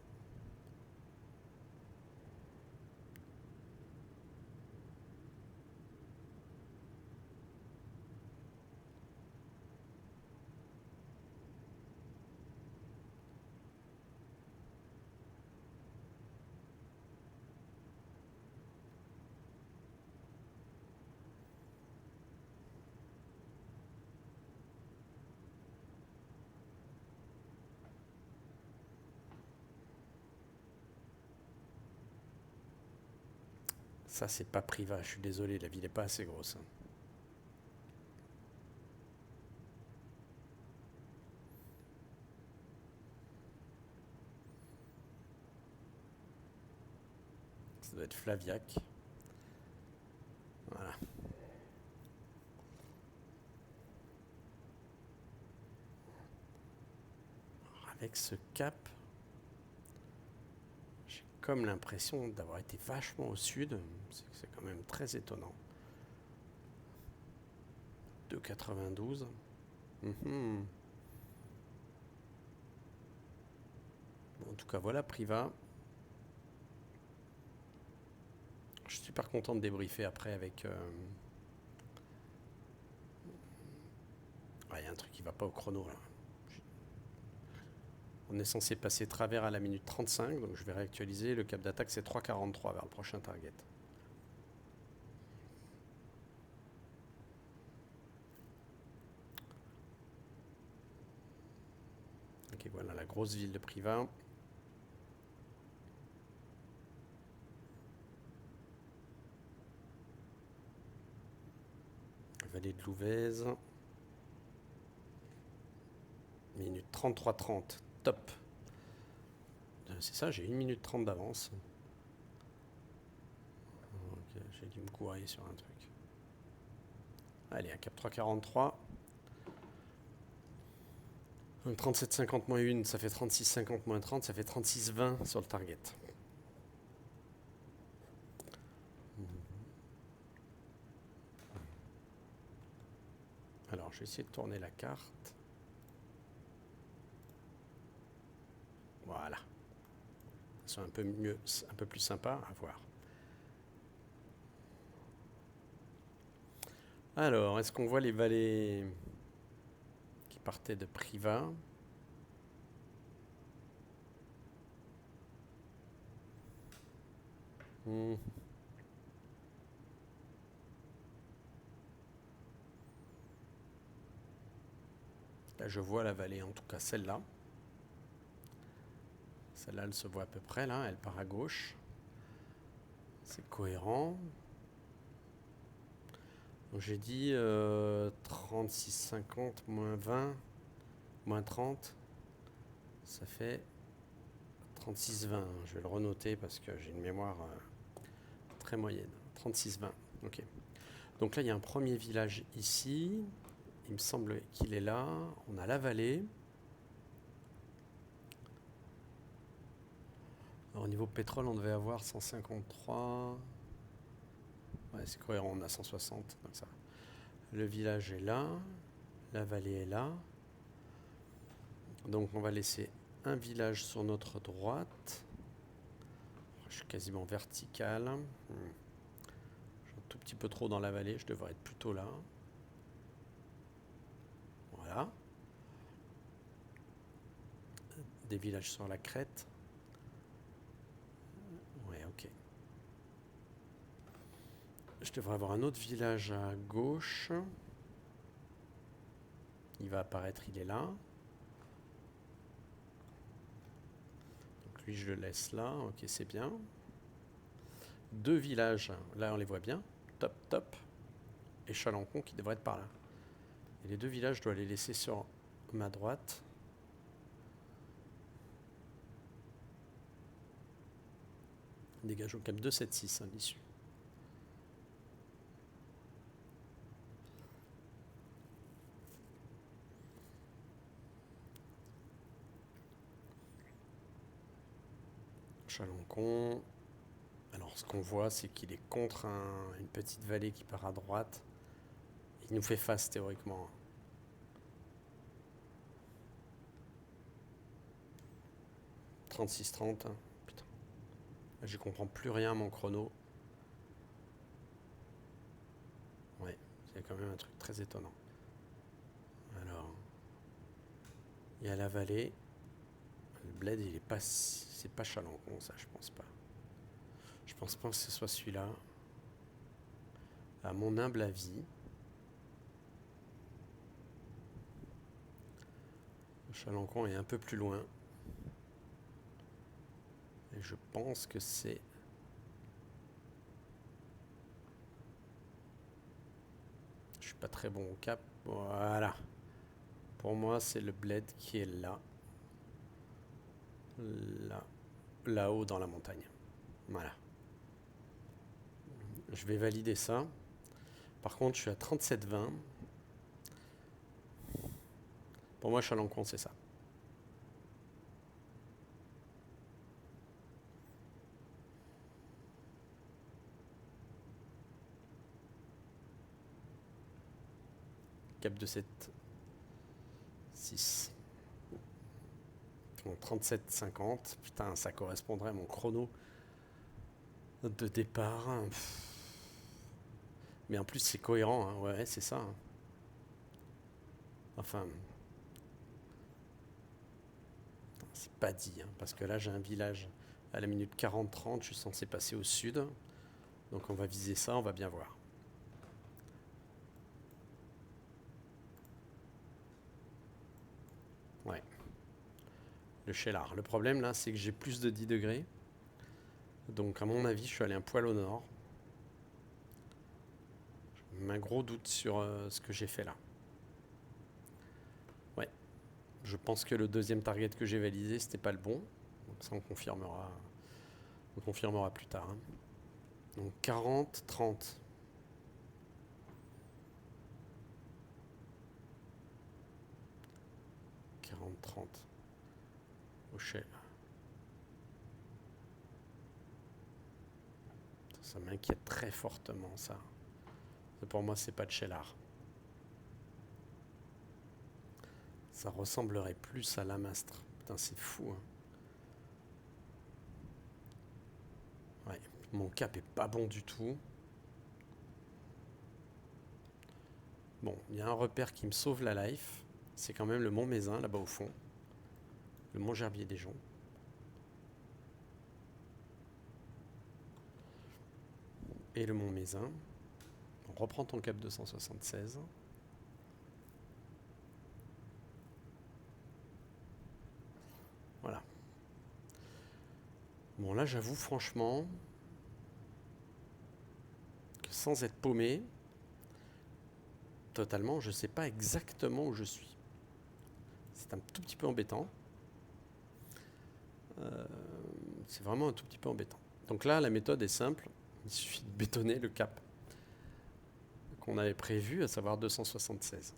Ça, c'est pas Priva, je suis désolé, la ville n'est pas assez grosse. Ça doit être Flaviac. Voilà. Alors, avec ce cap, j'ai comme l'impression d'avoir été vachement au sud. C'est quand même très étonnant. 2,92. Bon, en tout cas, voilà Priva. Je suis super content de débriefer après avec... Il y a un truc qui va pas au chrono là. On est censé passer travers à la minute 35, donc je vais réactualiser. Le cap d'attaque c'est 3,43 vers le prochain target. Ok, voilà la grosse ville de Privas. Vallée de Louvèze. Minute 33,30. Top. C'est ça, j'ai 1 minute 30 d'avance. Ok, j'ai dû me courir sur un truc. Allez, un cap 3,43. Donc 37,50 moins 1, ça fait 36,50 moins 30, ça fait 36,20 sur le target. Alors, je vais essayer de tourner la carte. Voilà. C'est un peu mieux, un peu plus sympa à voir. Alors, est-ce qu'on voit les vallées qui partaient de Privas? Là, je vois la vallée, en tout cas celle-là. Celle-là, elle se voit à peu près, là. Elle part à gauche. C'est cohérent. Donc, j'ai dit 36,50 moins 20 moins 30. Ça fait 36,20. Je vais le renoter parce que j'ai une mémoire très moyenne. 36,20. Ok. Donc là, il y a un premier village ici. Il me semble qu'il est là. On a la vallée. Alors, au niveau pétrole, on devait avoir 153. Ouais, c'est cohérent, on a 160. Donc ça. Le village est là. La vallée est là. Donc on va laisser un village sur notre droite. Je suis quasiment vertical. Je suis un tout petit peu trop dans la vallée. Je devrais être plutôt là. Voilà. Des villages sur la crête. Ouais, ok. Je devrais avoir un autre village à gauche. Il va apparaître, il est là. Donc lui, je le laisse là. Ok, c'est bien. 2 villages. Là, on les voit bien. Top, top. Et Chalencon qui devrait être par là. Et les 2 villages, je dois les laisser sur ma droite. Dégage au cap 276 l'issue. Chalencon. Alors ce qu'on voit, c'est qu'il est contre une petite vallée qui part à droite. Il nous fait face théoriquement. 36-30. Putain. Je comprends plus rien à mon chrono. Ouais, c'est quand même un truc très étonnant. Alors, il y a la vallée. Le bled, il est pas, c'est pas Chalencon, ça, je pense pas. Je pense pas que ce soit celui-là. À mon humble avis, Chalencon est un peu plus loin. Et je pense que c'est... Je suis pas très bon au cap. Voilà. Pour moi, c'est le bled qui est là. Là. Là-haut dans la montagne. Voilà. Je vais valider ça. Par contre, je suis à 37,20. Pour moi, Chalencon, c'est ça. Cap de 7. 6. Bon, 37,50. Putain, ça correspondrait à mon chrono de départ. Mais en plus, c'est cohérent. Hein. Ouais, c'est ça. Hein. Enfin, c'est pas dit. Hein, parce que là, j'ai un village à la minute 40-30. Je suis censé passer au sud. Donc, on va viser ça. On va bien voir. Ouais. Le Cheylard. Le problème, là, c'est que j'ai plus de 10 degrés. Donc, à mon avis, je suis allé un poil au nord. J'ai un gros doute sur ce que j'ai fait là. Ouais. Je pense que le deuxième target que j'ai validé, c'était pas le bon. Donc, ça, on confirmera plus tard. Hein. Donc, 40, 30. Au Cheylard. Ça m'inquiète très fortement, ça. Pour moi, c'est pas de Cheylard. Ça ressemblerait plus à Lamastre. Putain, c'est fou. Hein. Ouais, mon cap est pas bon du tout. Bon, il y a un repère qui me sauve la life. C'est quand même le Mont Mézin, là-bas au fond. Le Mont Gerbier des Joncs. Et le Mont Mézin. On reprend ton cap 276. Voilà. Bon, là, j'avoue franchement que sans être paumé totalement, je ne sais pas exactement où je suis. C'est un tout petit peu embêtant. C'est vraiment un tout petit peu embêtant. Donc là, la méthode est simple. Il suffit de bétonner le cap qu'on avait prévu, à savoir 276.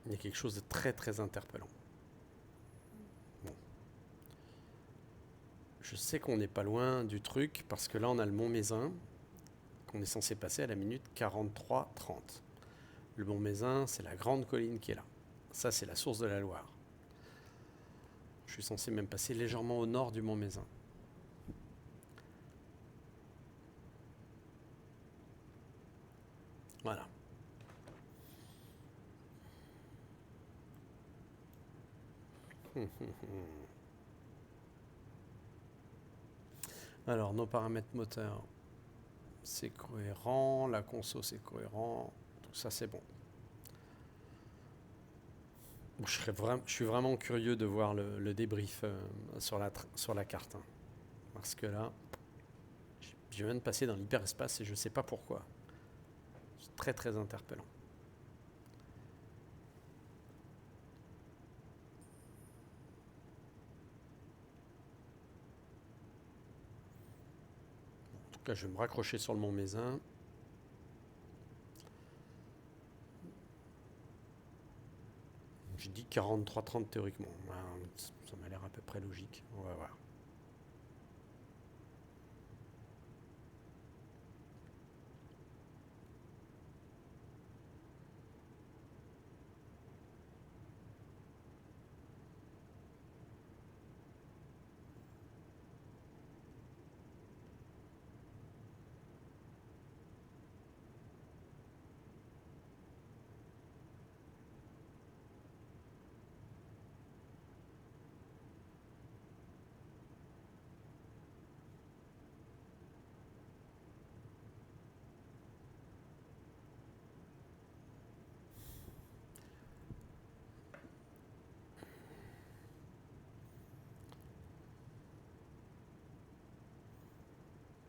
Il y a quelque chose de très très interpellant. Bon. Je sais qu'on n'est pas loin du truc parce que là on a le Mont Mézin qu'on est censé passer à la minute 43-30. Le Mont Mézin, c'est la grande colline qui est là. Ça, c'est la source de la Loire. Je suis censé même passer légèrement au nord du Mont Mézin. Voilà. Alors, nos paramètres moteurs, c'est cohérent. La conso, c'est cohérent. Tout ça, c'est bon. Je suis vraiment curieux de voir le débrief sur la carte. Hein. Parce que là, je viens de passer dans l'hyperespace et je ne sais pas pourquoi. C'est très très interpellant. En tout cas, je vais me raccrocher sur le Mont Mézin. 43,30 théoriquement. Ça m'a l'air à peu près logique. On va voir.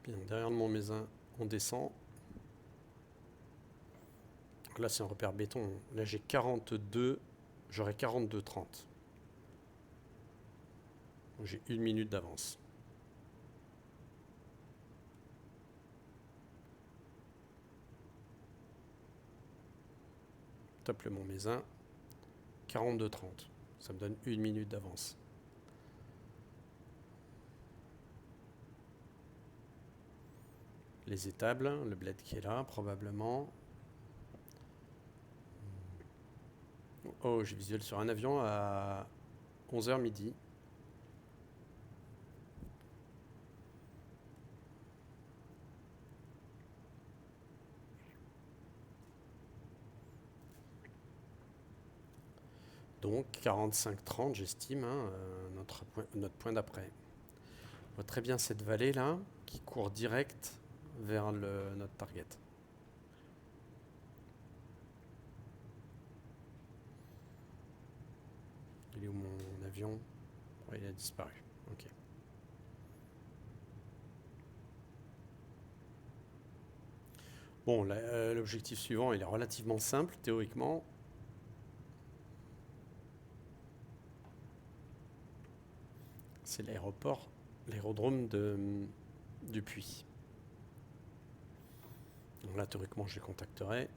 Bien, derrière mon maison, on descend. Donc là, c'est un repère béton. Là, j'ai 42. J'aurai 42,30. J'ai 1 minute d'avance. Top le Montmézin. 42,30. Ça me donne 1 minute d'avance. Les étables, le bled qui est là, probablement. Oh, j'ai visuel sur un avion à 11h midi. Donc 45,30 j'estime, hein, notre point d'après. On voit très bien cette vallée là qui court direct vers notre target. Il est où mon avion? Ouais, il a disparu. Ok. Bon, l'objectif suivant, il est relativement simple théoriquement. C'est l'aérodrome du Puy. Donc là, théoriquement, je les contacterai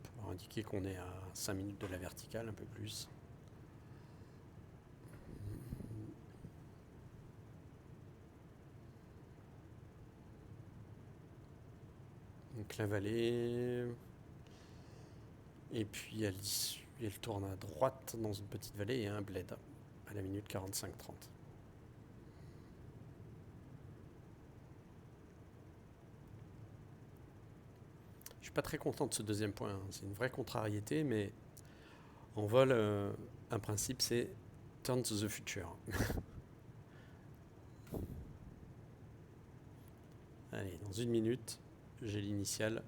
pour indiquer qu'on est à 5 minutes de la verticale, un peu plus. Donc la vallée. Et puis à l'issue, elle tourne à droite dans une petite vallée et un bled à la minute 45-30. Je suis pas très content de ce deuxième point. Hein. C'est une vraie contrariété, mais en vol, un principe, c'est turn to the future. Allez, dans 1 minute, j'ai l'initiale.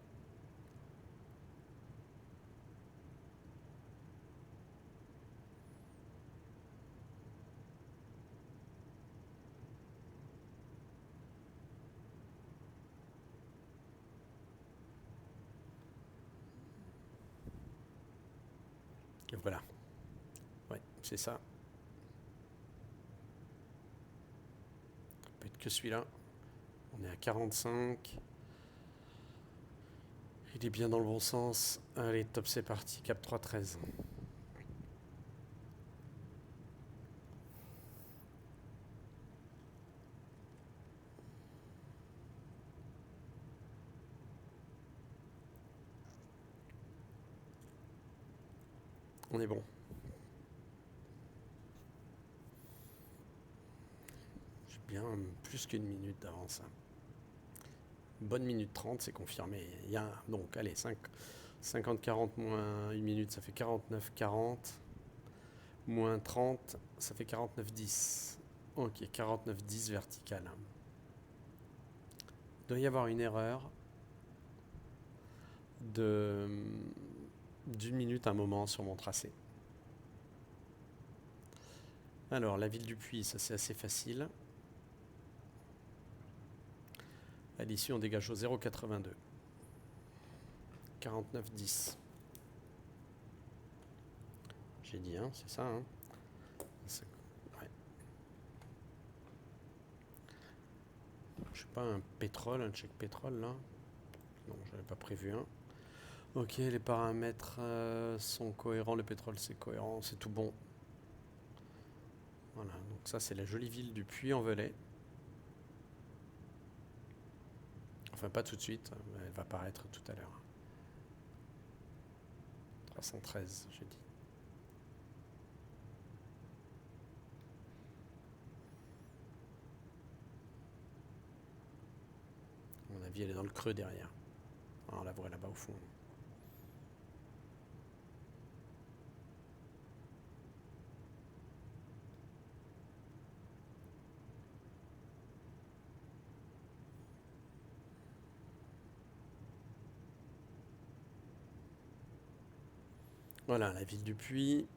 Et voilà. Ouais, c'est ça. Ça peut être que celui-là. On est à 45. Il est bien dans le bon sens. Allez, top, c'est parti. Cap 3-13. On est bon. J'ai bien plus qu'1 minute d'avance. Bonne minute 30, c'est confirmé. Il y a donc, allez, 50-40 moins 1 minute, ça fait 49-40. Moins 30, ça fait 49-10. Ok, 49-10 vertical. Il doit y avoir une erreur d'1 minute un moment sur mon tracé. Alors, la ville du Puy, ça c'est assez facile. À l'issue, on dégage au 0,82. 49-10. J'ai dit, hein, c'est ça. Hein. Ouais. Je sais pas, un pétrole, un check pétrole là. Non, j'avais pas prévu un. Ok, les paramètres sont cohérents, le pétrole c'est cohérent, c'est tout bon. Voilà, donc ça c'est la jolie ville du Puy-en-Velay. Enfin pas tout de suite, elle va apparaître tout à l'heure. 313, j'ai dit. À mon avis, elle est dans le creux derrière. Ah, on la voit là-bas au fond. Voilà, la ville du Puy.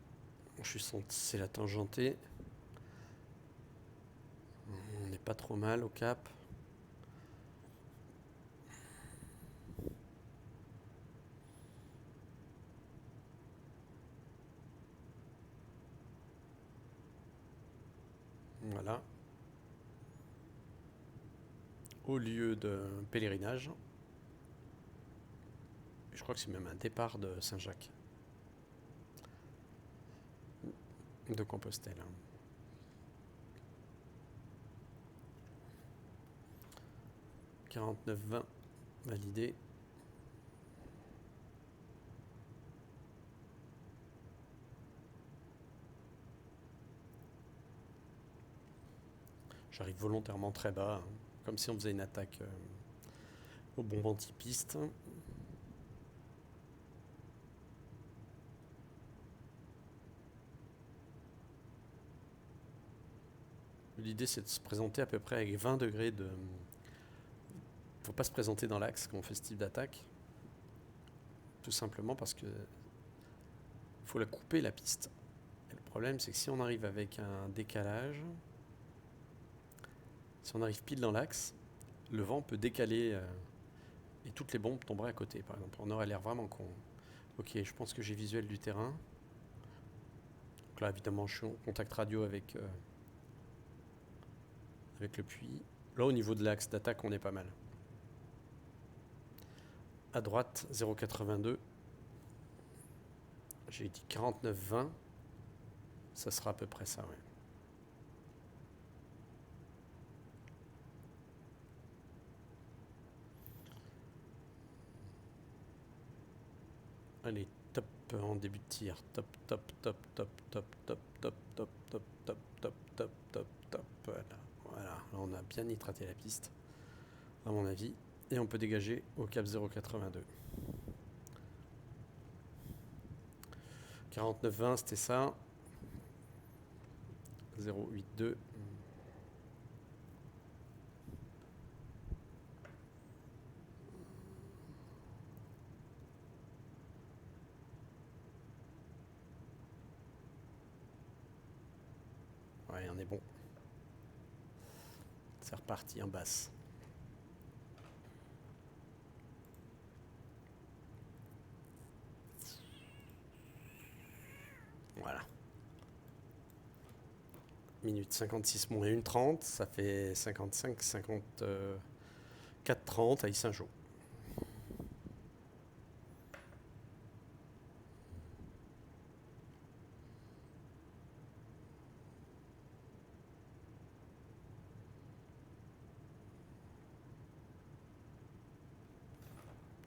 C'est la tangentée. On n'est pas trop mal au cap. Voilà. Au lieu de pèlerinage. Je crois que c'est même un départ de Saint-Jacques. De Compostelle. 49-20 validé. J'arrive volontairement très bas, comme si on faisait une attaque au bombe anti-piste. L'idée c'est de se présenter à peu près avec 20 degrés de... Faut pas se présenter dans l'axe quand on fait ce type d'attaque. Tout simplement parce que faut la couper la piste. Et le problème c'est que si on arrive avec un décalage, si on arrive pile dans l'axe, le vent peut décaler et toutes les bombes tomberaient à côté par exemple. On aurait l'air vraiment con. Ok, je pense que j'ai visuel du terrain. Donc là évidemment je suis en contact radio avec le puits. Là au niveau de l'axe d'attaque on est pas mal. À droite 0,82. J'ai dit 49,20. Ça sera à peu près ça, ouais. Allez, top en début de tir. Top, top, top, top, top, top, top, top, top, top, top, top, top, top. Voilà. Là, on a bien nitraté la piste, à mon avis. Et on peut dégager au cap 0,82. 49,20, c'était ça. 0,82. Ouais, on est bon. C'est reparti en basse. Voilà. Minute 56 moins 1,30, ça fait 55, 54, 30 à Yssingeaux.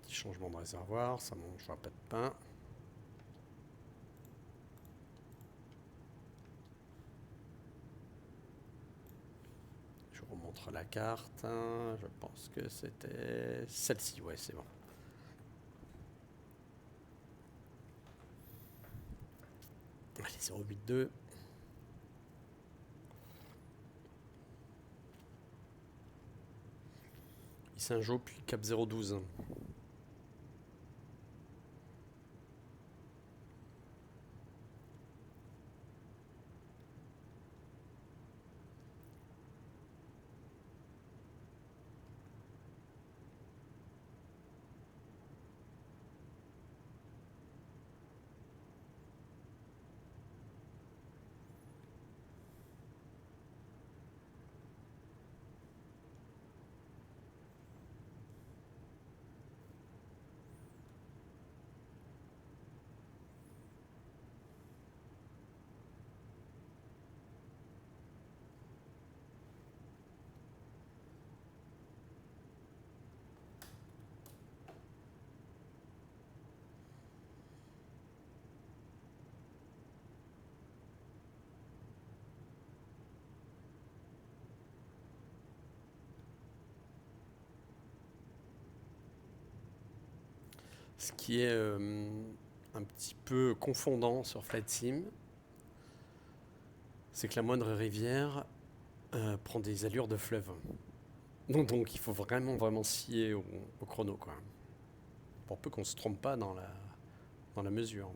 Petit changement de réservoir, ça mangera pas de pain. Je vous remontre la carte. Je pense que c'était celle-ci, ouais, c'est bon. Allez, 0,82. Yssingeaux, puis cap 0,12. Ce qui est un petit peu confondant sur Flight Sim, c'est que la moindre rivière prend des allures de fleuve. Donc il faut vraiment scier au chrono, quoi. Pour peu qu'on se trompe pas dans la mesure.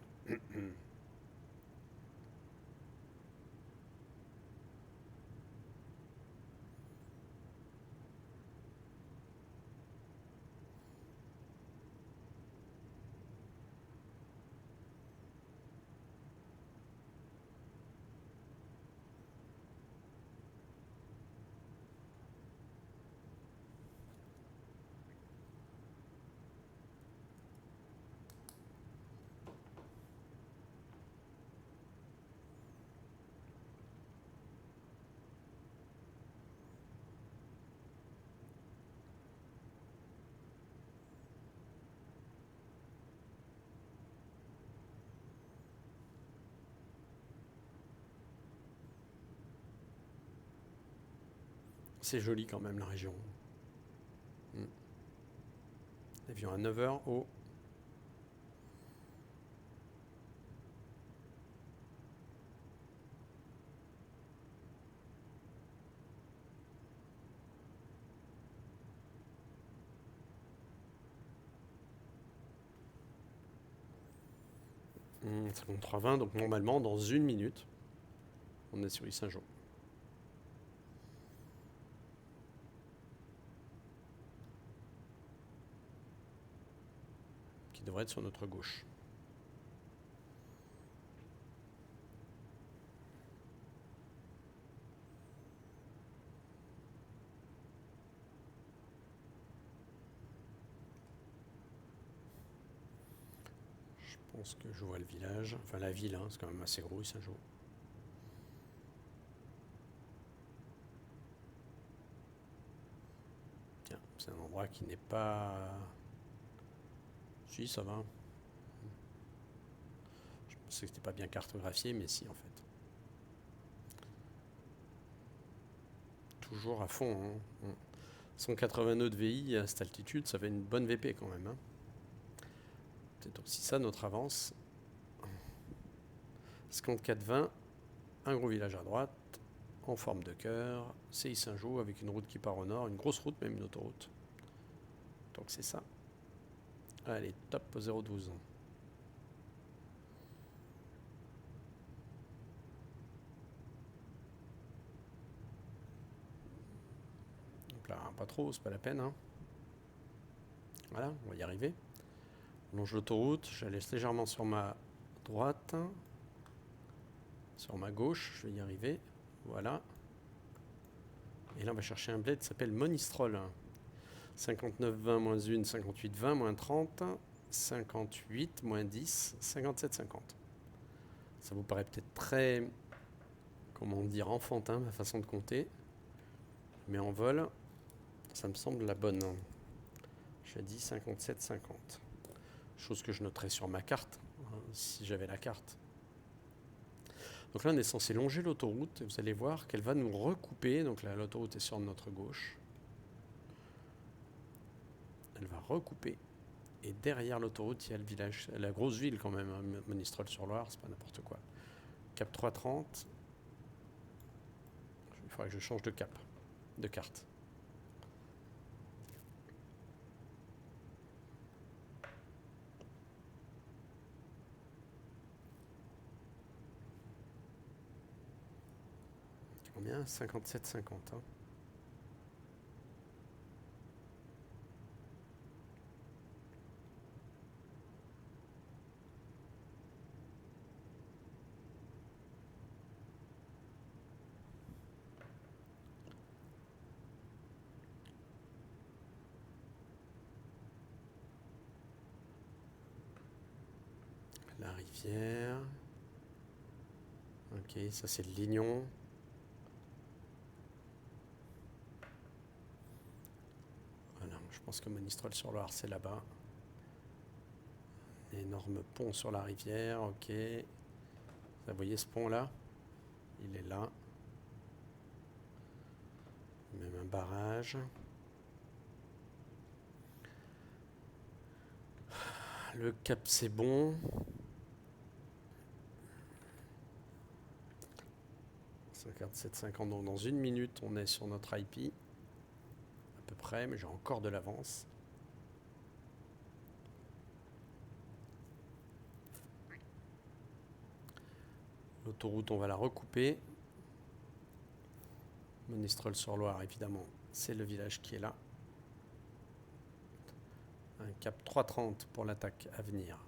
C'est joli quand même la région. Avion à 9h au... Ça compte 3,20, donc normalement dans 1 minute, on est sur Saint-Jean. Qui devrait être sur notre gauche. Je pense que je vois le village, enfin la ville, hein, c'est quand même assez gros Saint-Jean. Tiens, c'est un endroit qui n'est pas... Si, ça va. Je pensais que c'était pas bien cartographié, mais si en fait. Toujours à fond. Hein. 180 nœuds de VI à cette altitude, ça fait une bonne VP quand même. Hein. C'est aussi ça notre avance. 54-20, un gros village à droite, en forme de cœur, CI Saint-Jean avec une route qui part au nord, une grosse route, même une autoroute. Donc c'est ça. Allez, top 012. Donc là, pas trop, c'est pas la peine. Hein. Voilà, on va y arriver. On longe l'autoroute, je la laisse légèrement sur ma droite. Sur ma gauche, je vais y arriver. Voilà. Et là, on va chercher un bled qui s'appelle Monistrol. 59,20 moins 1, 58,20 moins 30, 58 moins 10, 57,50. Ça vous paraît peut-être très, comment dire, enfantin, ma façon de compter. Mais en vol, ça me semble la bonne. J'ai dit 57,50. Chose que je noterais sur ma carte, si j'avais la carte. Donc là, on est censé longer l'autoroute. Et vous allez voir qu'elle va nous recouper. Donc là, l'autoroute est sur notre gauche. Elle va recouper. Et derrière l'autoroute, il y a le village, la grosse ville quand même, hein, Monistrol-sur-Loire, c'est pas n'importe quoi. Cap 330. Il faudrait que je change de cap, de carte. Combien 57,50. Hein. La rivière. Ok, ça c'est le Lignon. Voilà, je pense que Monistrol-sur-Loire c'est là-bas. Énorme pont sur la rivière, ok. Vous voyez ce pont là? Il est là. Même un barrage. Le cap c'est bon. 57,50, donc dans une minute on est sur notre IP. À peu près, mais j'ai encore de l'avance. L'autoroute on va la recouper. Monistrol-sur-Loire évidemment, c'est le village qui est là. Un cap 3,30 pour l'attaque à venir.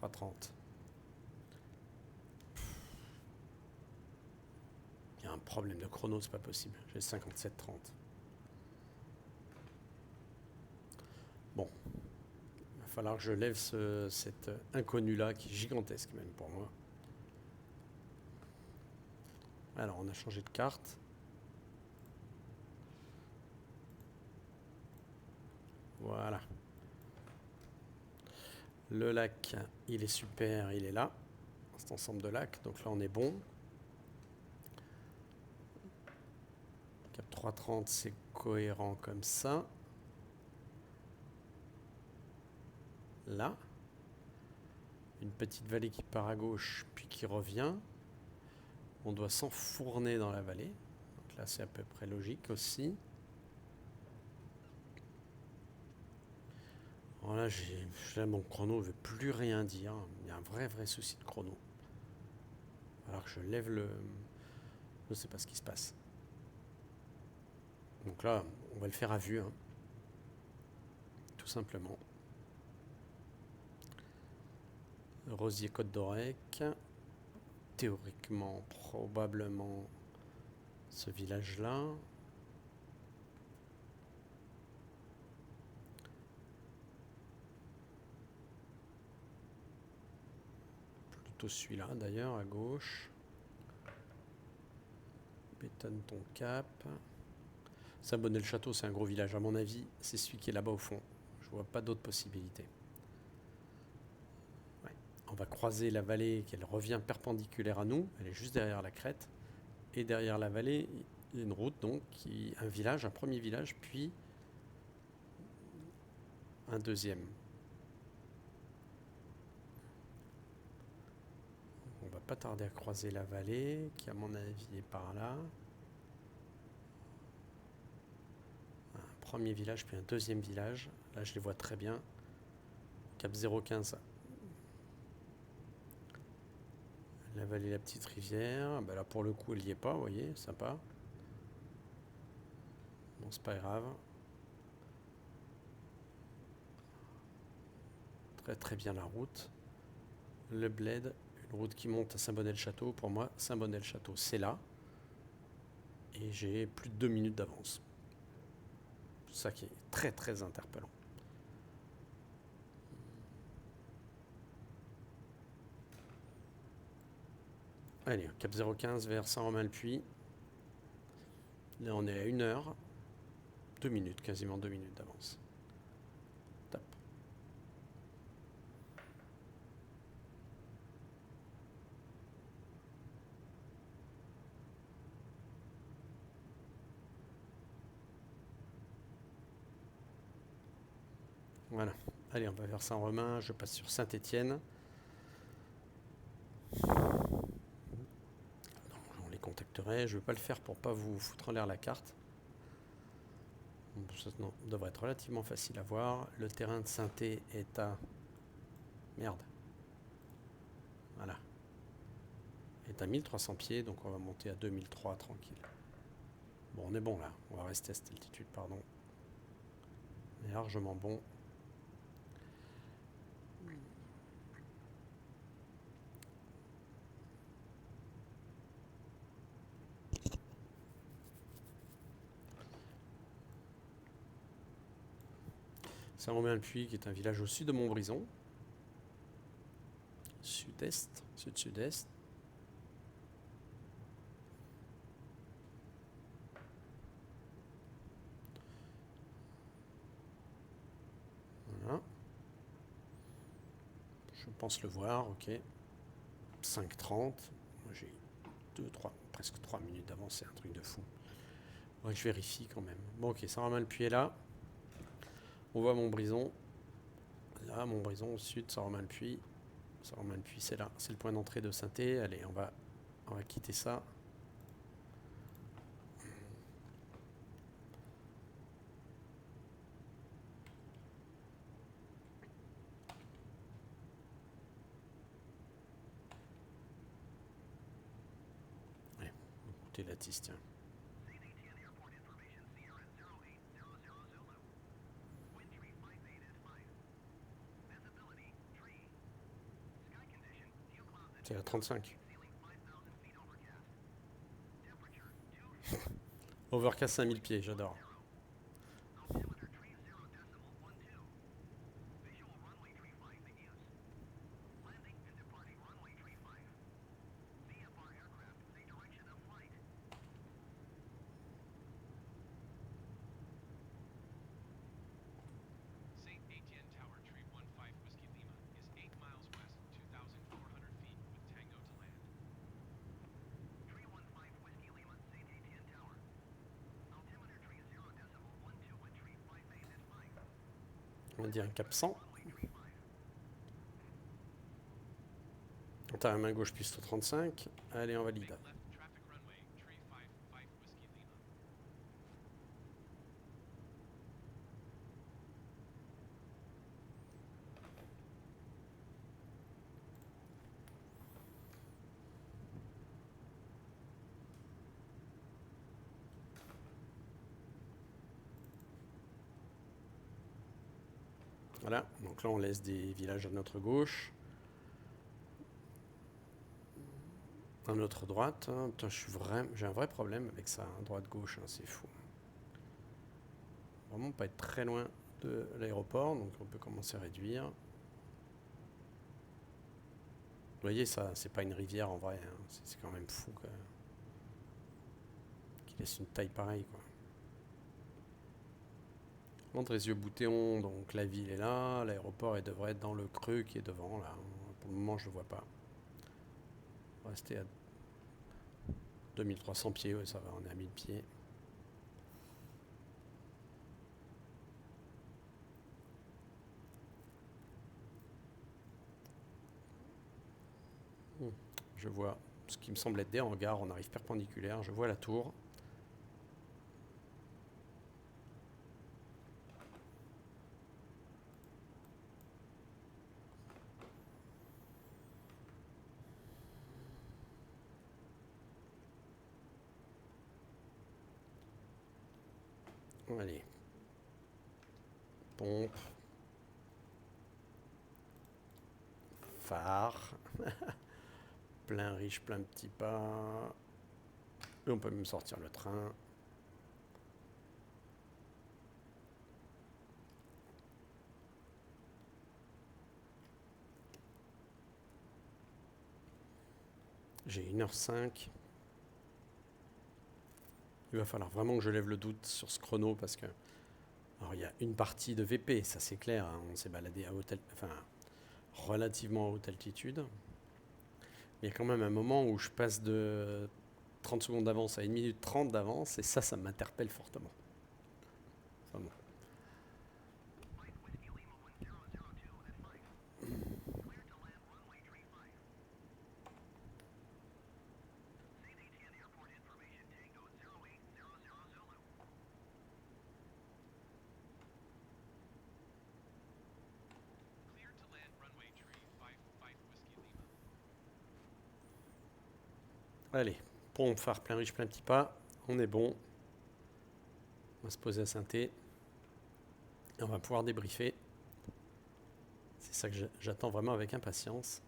3,30. Il y a un problème de chrono, c'est pas possible. J'ai 57,30. Bon. Il va falloir que je lève cet inconnu-là qui est gigantesque même pour moi. Alors, on a changé de carte. Voilà. Le lac, il est super, il est là. Cet ensemble de lacs, donc là on est bon. Cap 3,30, c'est cohérent comme ça. Là. Une petite vallée qui part à gauche, puis qui revient. On doit s'enfourner dans la vallée. Donc là, c'est à peu près logique aussi. Alors là, mon chrono ne veut plus rien dire. Il y a un vrai souci de chrono. Alors que je lève le... Je ne sais pas ce qui se passe. Donc là, on va le faire à vue. Hein. Tout simplement. Rosier Côte d'Orec. Théoriquement, probablement ce village-là. Plutôt celui-là d'ailleurs, à gauche. Bétonne ton cap. Saint-Bonnet-le-Château, c'est un gros village. À mon avis, c'est celui qui est là-bas au fond. Je vois pas d'autres possibilités. Ouais. On va croiser la vallée, qu'elle revient perpendiculaire à nous. Elle est juste derrière la crête. Et derrière la vallée, il y a une route, donc, un village, un premier village, puis un deuxième. On va pas tarder à croiser la vallée, qui à mon avis est par là. Un premier village, puis un deuxième village. Là, je les vois très bien. Cap 0,15. La vallée, la petite rivière. Ben là, pour le coup, elle n'y est pas, vous voyez, sympa. Bon, c'est pas grave. Très bien la route. Le bled, une route qui monte à Saint-Bonnet-le-Château. Pour moi, Saint-Bonnet-le-Château, c'est là. Et j'ai plus de 2 minutes d'avance. C'est ça qui est très interpellant. Allez, cap 015 vers Saint-Romain-le-Puy. Là, on est à 1 heure. 2 minutes, quasiment 2 minutes d'avance. Top. Voilà. Allez, on va vers Saint-Romain. Je passe sur Saint-Étienne. On les contacterait. Je ne vais pas le faire pour pas vous foutre en l'air la carte. Ça devrait être relativement facile à voir. Le terrain de Saint-É est à... Merde. Voilà. Est à 1300 pieds, donc on va monter à 2003 tranquille. Bon, on est bon là. On va rester à cette altitude, pardon. On est largement bon. Saint-Romain-le-Puy, qui est un village au sud de Montbrison. Sud-est, sud-sud-est. Voilà. Je pense le voir, ok. 5,30. Moi j'ai presque 3 minutes d'avance, c'est un truc de fou. Ouais, je vérifie quand même. Bon, ok, Saint-Romain-le-Puy est là. On voit Montbrison. Là, Montbrison au sud, Saint-Romain-le-Puy. Saint-Romain-le-Puy, c'est là. C'est le point d'entrée de Saint-Thé. Allez, on va quitter ça. Allez, écoutez la tisse, tiens. C'est la 35. Overcast 5000 pieds, j'adore. On va dire un cap 100. T'as la main gauche piste 35. Allez, on valide. Voilà, donc là on laisse des villages à notre gauche. À notre droite, hein. Putain, j'ai un vrai problème avec ça, hein, droite-gauche, hein, c'est fou. Vraiment pas être très loin de l'aéroport, donc on peut commencer à réduire. Vous voyez, ça, c'est pas une rivière en vrai, hein. C'est quand même fou qu'il laisse une taille pareille, quoi. Andrézieux-Boutéon, donc la ville est là, l'aéroport devrait être dans le creux qui est devant, là. Pour le moment, je le vois pas. On va rester à 2300 pieds, ouais, ça va, on est à 1000 pieds. Je vois ce qui me semble être des hangars, on arrive perpendiculaire, je vois la tour. Allez. Pompe. Phare. Plein riche, plein petit pas. Et on peut même sortir le train. J'ai 1h05. Il va falloir vraiment que je lève le doute sur ce chrono parce que... Alors il y a une partie de VP, ça c'est clair, hein. On s'est baladé à relativement à haute altitude. Il y a quand même un moment où je passe de 30 secondes d'avance à 1 minute 30 d'avance et ça m'interpelle fortement. Vraiment. Allez, pompe, phare, plein riche, plein petit pas. On est bon. On va se poser à Saint-Thé. Et on va pouvoir débriefer. C'est ça que j'attends vraiment avec impatience.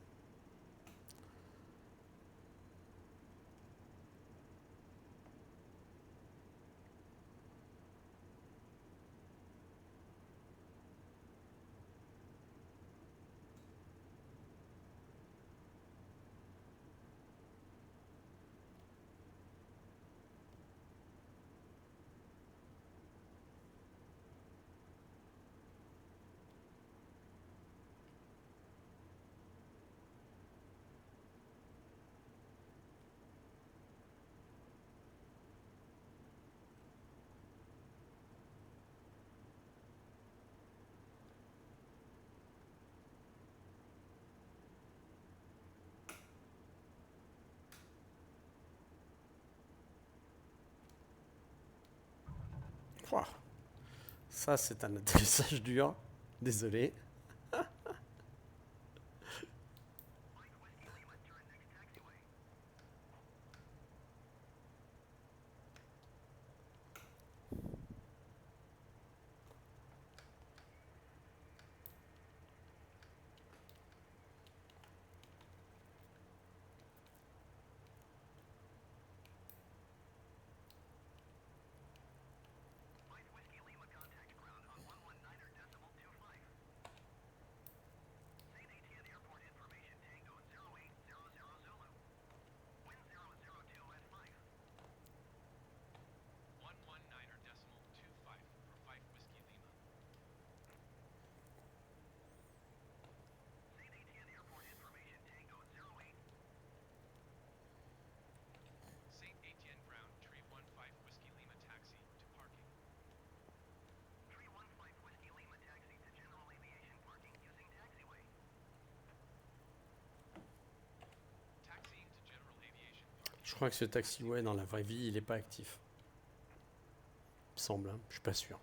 Pouah, ça, c'est un atterrissage dur. Désolé. Je crois que ce taxiway dans la vraie vie, il n'est pas actif. Il me semble, hein. Je suis pas sûr.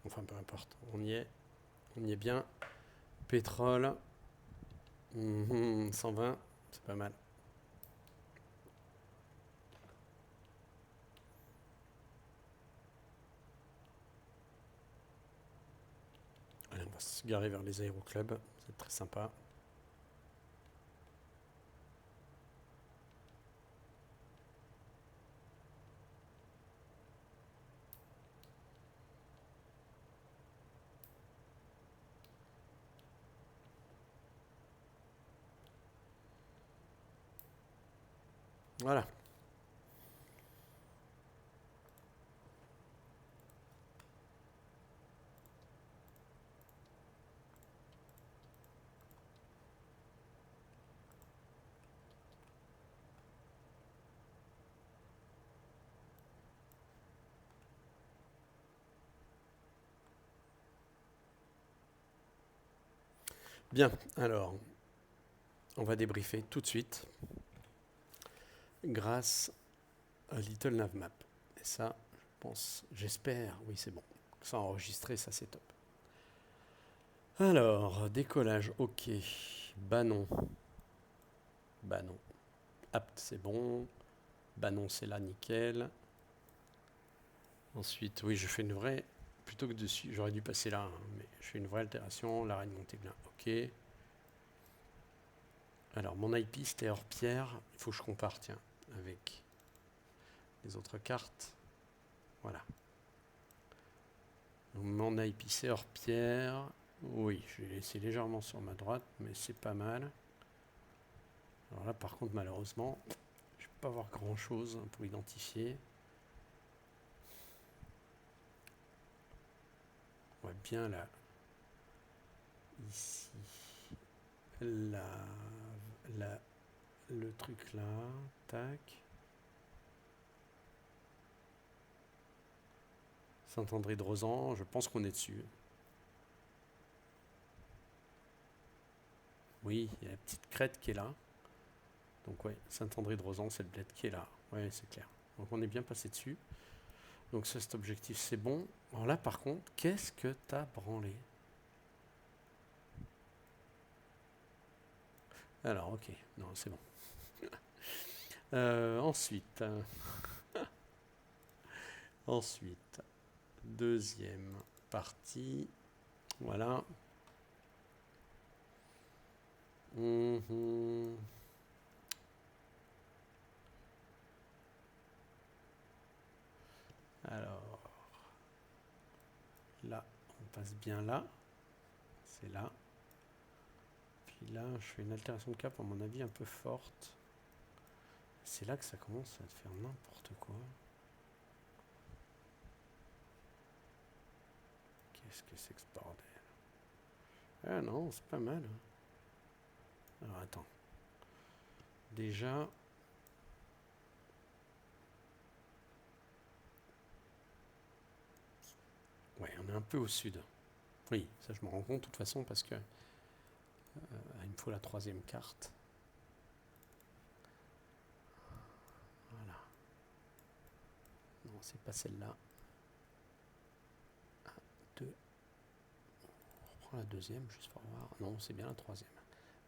Enfin, peu importe. On y est bien. Pétrole. 120, c'est pas mal. Allez, on va se garer vers les aéroclubs. C'est très sympa. Voilà. Bien, alors, on va débriefer tout de suite grâce à Little Navmap. Et ça, je pense, j'espère, oui c'est bon. Ça enregistré, ça c'est top. Alors, décollage, ok. Banon. Banon. Apte, c'est bon. Banon, c'est là, nickel. Ensuite, oui, je fais une vraie... Plutôt que dessus, j'aurais dû passer là, hein, mais je fais une vraie altération. L'arrêt de Montéglin, ok. Alors, mon IP, c'était hors pierre. Il faut que je compare, tiens, avec les autres cartes. Voilà. Donc, mon IP, c'est hors pierre. Oui, je vais laisser légèrement sur ma droite, mais c'est pas mal. Alors là, par contre, malheureusement, je ne peux pas voir grand-chose pour identifier. On voit bien là, ici, là, le truc là, tac. Saint-André-de-Rosan, je pense qu'on est dessus. Oui, il y a la petite crête qui est là. Donc ouais, Saint-André-de-Rosan, c'est le bled qui est là. Ouais, c'est clair. Donc on est bien passé dessus. Donc ça, cet objectif, c'est bon. Alors là, par contre, qu'est-ce que t'as branlé? Alors, ok. Non, c'est bon. Ensuite, deuxième partie. Voilà. Alors, là, on passe bien là. C'est là. Puis là, je fais une altération de cap, à mon avis, un peu forte. C'est là que ça commence à faire n'importe quoi. Qu'est-ce que c'est que ce bordel? Ah non, c'est pas mal. Alors attends. Déjà... Ouais, on est un peu au sud. Oui, ça je me rends compte de toute façon parce que il me faut la troisième carte. Voilà. Non, c'est pas celle-là. prends la deuxième, juste pour voir. Non, c'est bien la troisième.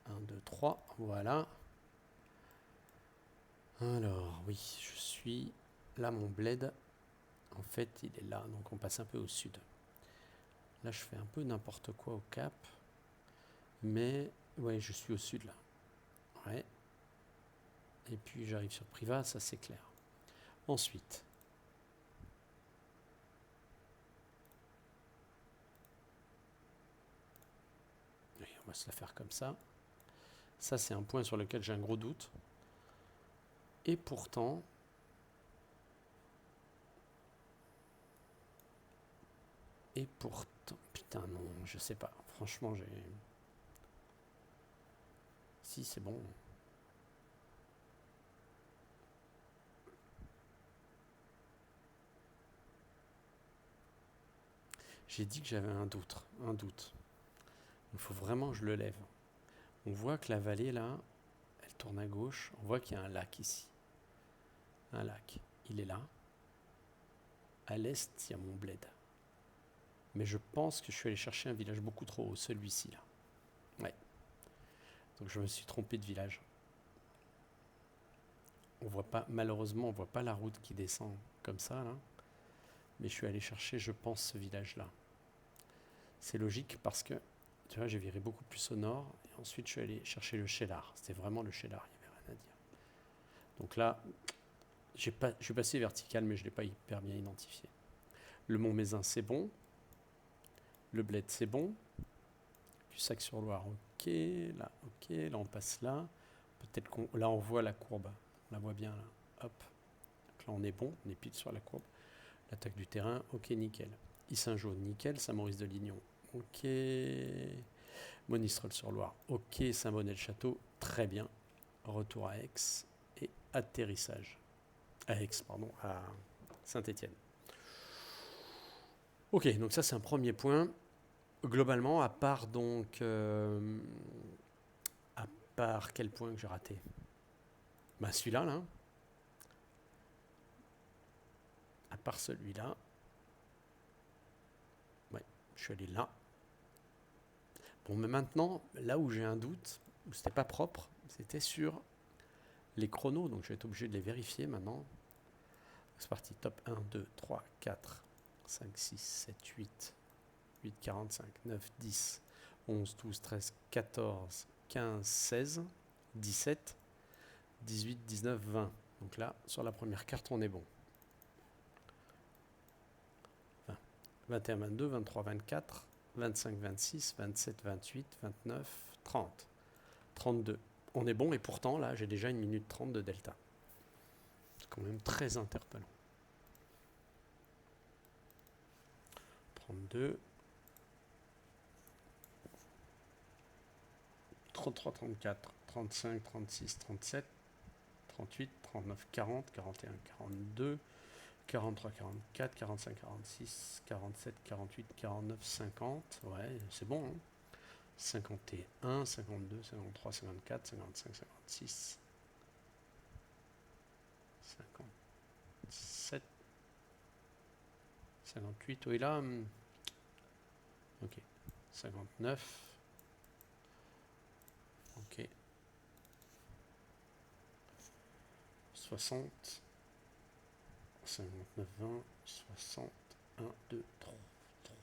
1, 2, 3, voilà. Alors, oui, je suis... Là, mon bled, en fait, il est là. Donc, on passe un peu au sud. Là, je fais un peu n'importe quoi au cap. Mais, ouais, je suis au sud, là. Ouais. Et puis, j'arrive sur Privat, ça, c'est clair. Ensuite... Oui, on va se la faire comme ça. Ça, c'est un point sur lequel j'ai un gros doute. Et pourtant... Putain, non, je sais pas. Franchement, j'ai... Si, c'est bon. J'ai dit que j'avais un doute. Il faut vraiment que je le lève. On voit que la vallée, là, elle tourne à gauche. On voit qu'il y a un lac ici. Un lac. Il est là. À l'est, il y a mon bled. Mais je pense que je suis allé chercher un village beaucoup trop haut, celui-ci, là. Ouais. Donc je me suis trompé de village. On voit pas, malheureusement, on voit pas la route qui descend comme ça, là. Mais je suis allé chercher, je pense, ce village-là. C'est logique parce que, tu vois, j'ai viré beaucoup plus au nord. Et ensuite, je suis allé chercher le Cheylard. C'était vraiment le Cheylard, il n'y avait rien à dire. Donc là, je suis passé vertical, mais je ne l'ai pas hyper bien identifié. Le Mont-Mézin, c'est bon. Le Bled, c'est bon. Cussac-sur-Loire, ok. Là, ok. Là, on passe là. Peut-être qu'on... Là, on voit la courbe. On la voit bien, là. Hop. Donc là, on est bon. On est pile sur la courbe. L'attaque du terrain, ok, nickel. Issingeau, nickel. Saint-Maurice-de-Lignon, ok. Monistrol-sur-Loire, ok. Saint-Bonnet-le-Château, très bien. Retour à Aix et atterrissage. À Aix, pardon, à Saint-Étienne. Ok, donc ça c'est un premier point. Globalement, à part donc... à part quel point que j'ai raté? Bah celui-là, là. À part celui-là. Ouais, je suis allé là. Bon, mais maintenant, là où j'ai un doute, où c'était pas propre, c'était sur les chronos. Donc je vais être obligé de les vérifier maintenant. C'est parti, top 1, 2, 3, 4, 5, 6, 7, 8, 8, 45, 9, 10, 11, 12, 13, 14, 15, 16, 17, 18, 19, 20. Donc là, sur la première carte, on est bon. 20, 21, 22, 23, 24, 25, 26, 27, 28, 29, 30, 32. On est bon et pourtant, là, j'ai déjà 1 minute 30 de delta. C'est quand même très interpellant. 32, 33, 34, 35, 36, 37, 38, 39, 40, 41, 42, 43, 44, 45, 46, 47, 48, 49, 50. Ouais, c'est bon. Hein. 51, 52, 53, 54, 55, 56, 57, 58. Oui, là. Ok. 59. Ok. 60. 59, 20, 60, 1, 2,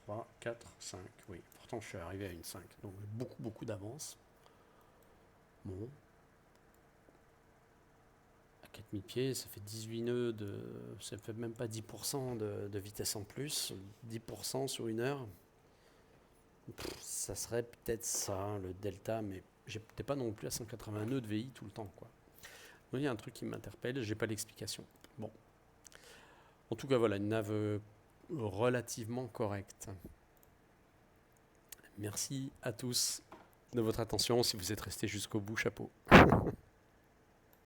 3, 4, 5. Oui, pourtant je suis arrivé à une 5. Donc beaucoup d'avance. Bon. À 4000 pieds, ça fait 18 nœuds ça fait même pas 10% de vitesse en plus. 10% sur 1 heure. Ça serait peut-être ça, le delta, mais j'étais pas non plus à 180 nœuds de VI tout le temps, quoi. Donc il y a un truc qui m'interpelle, j'ai pas l'explication. Bon. En tout cas, voilà, une nave relativement correcte. Merci à tous de votre attention. Si vous êtes restés jusqu'au bout, chapeau.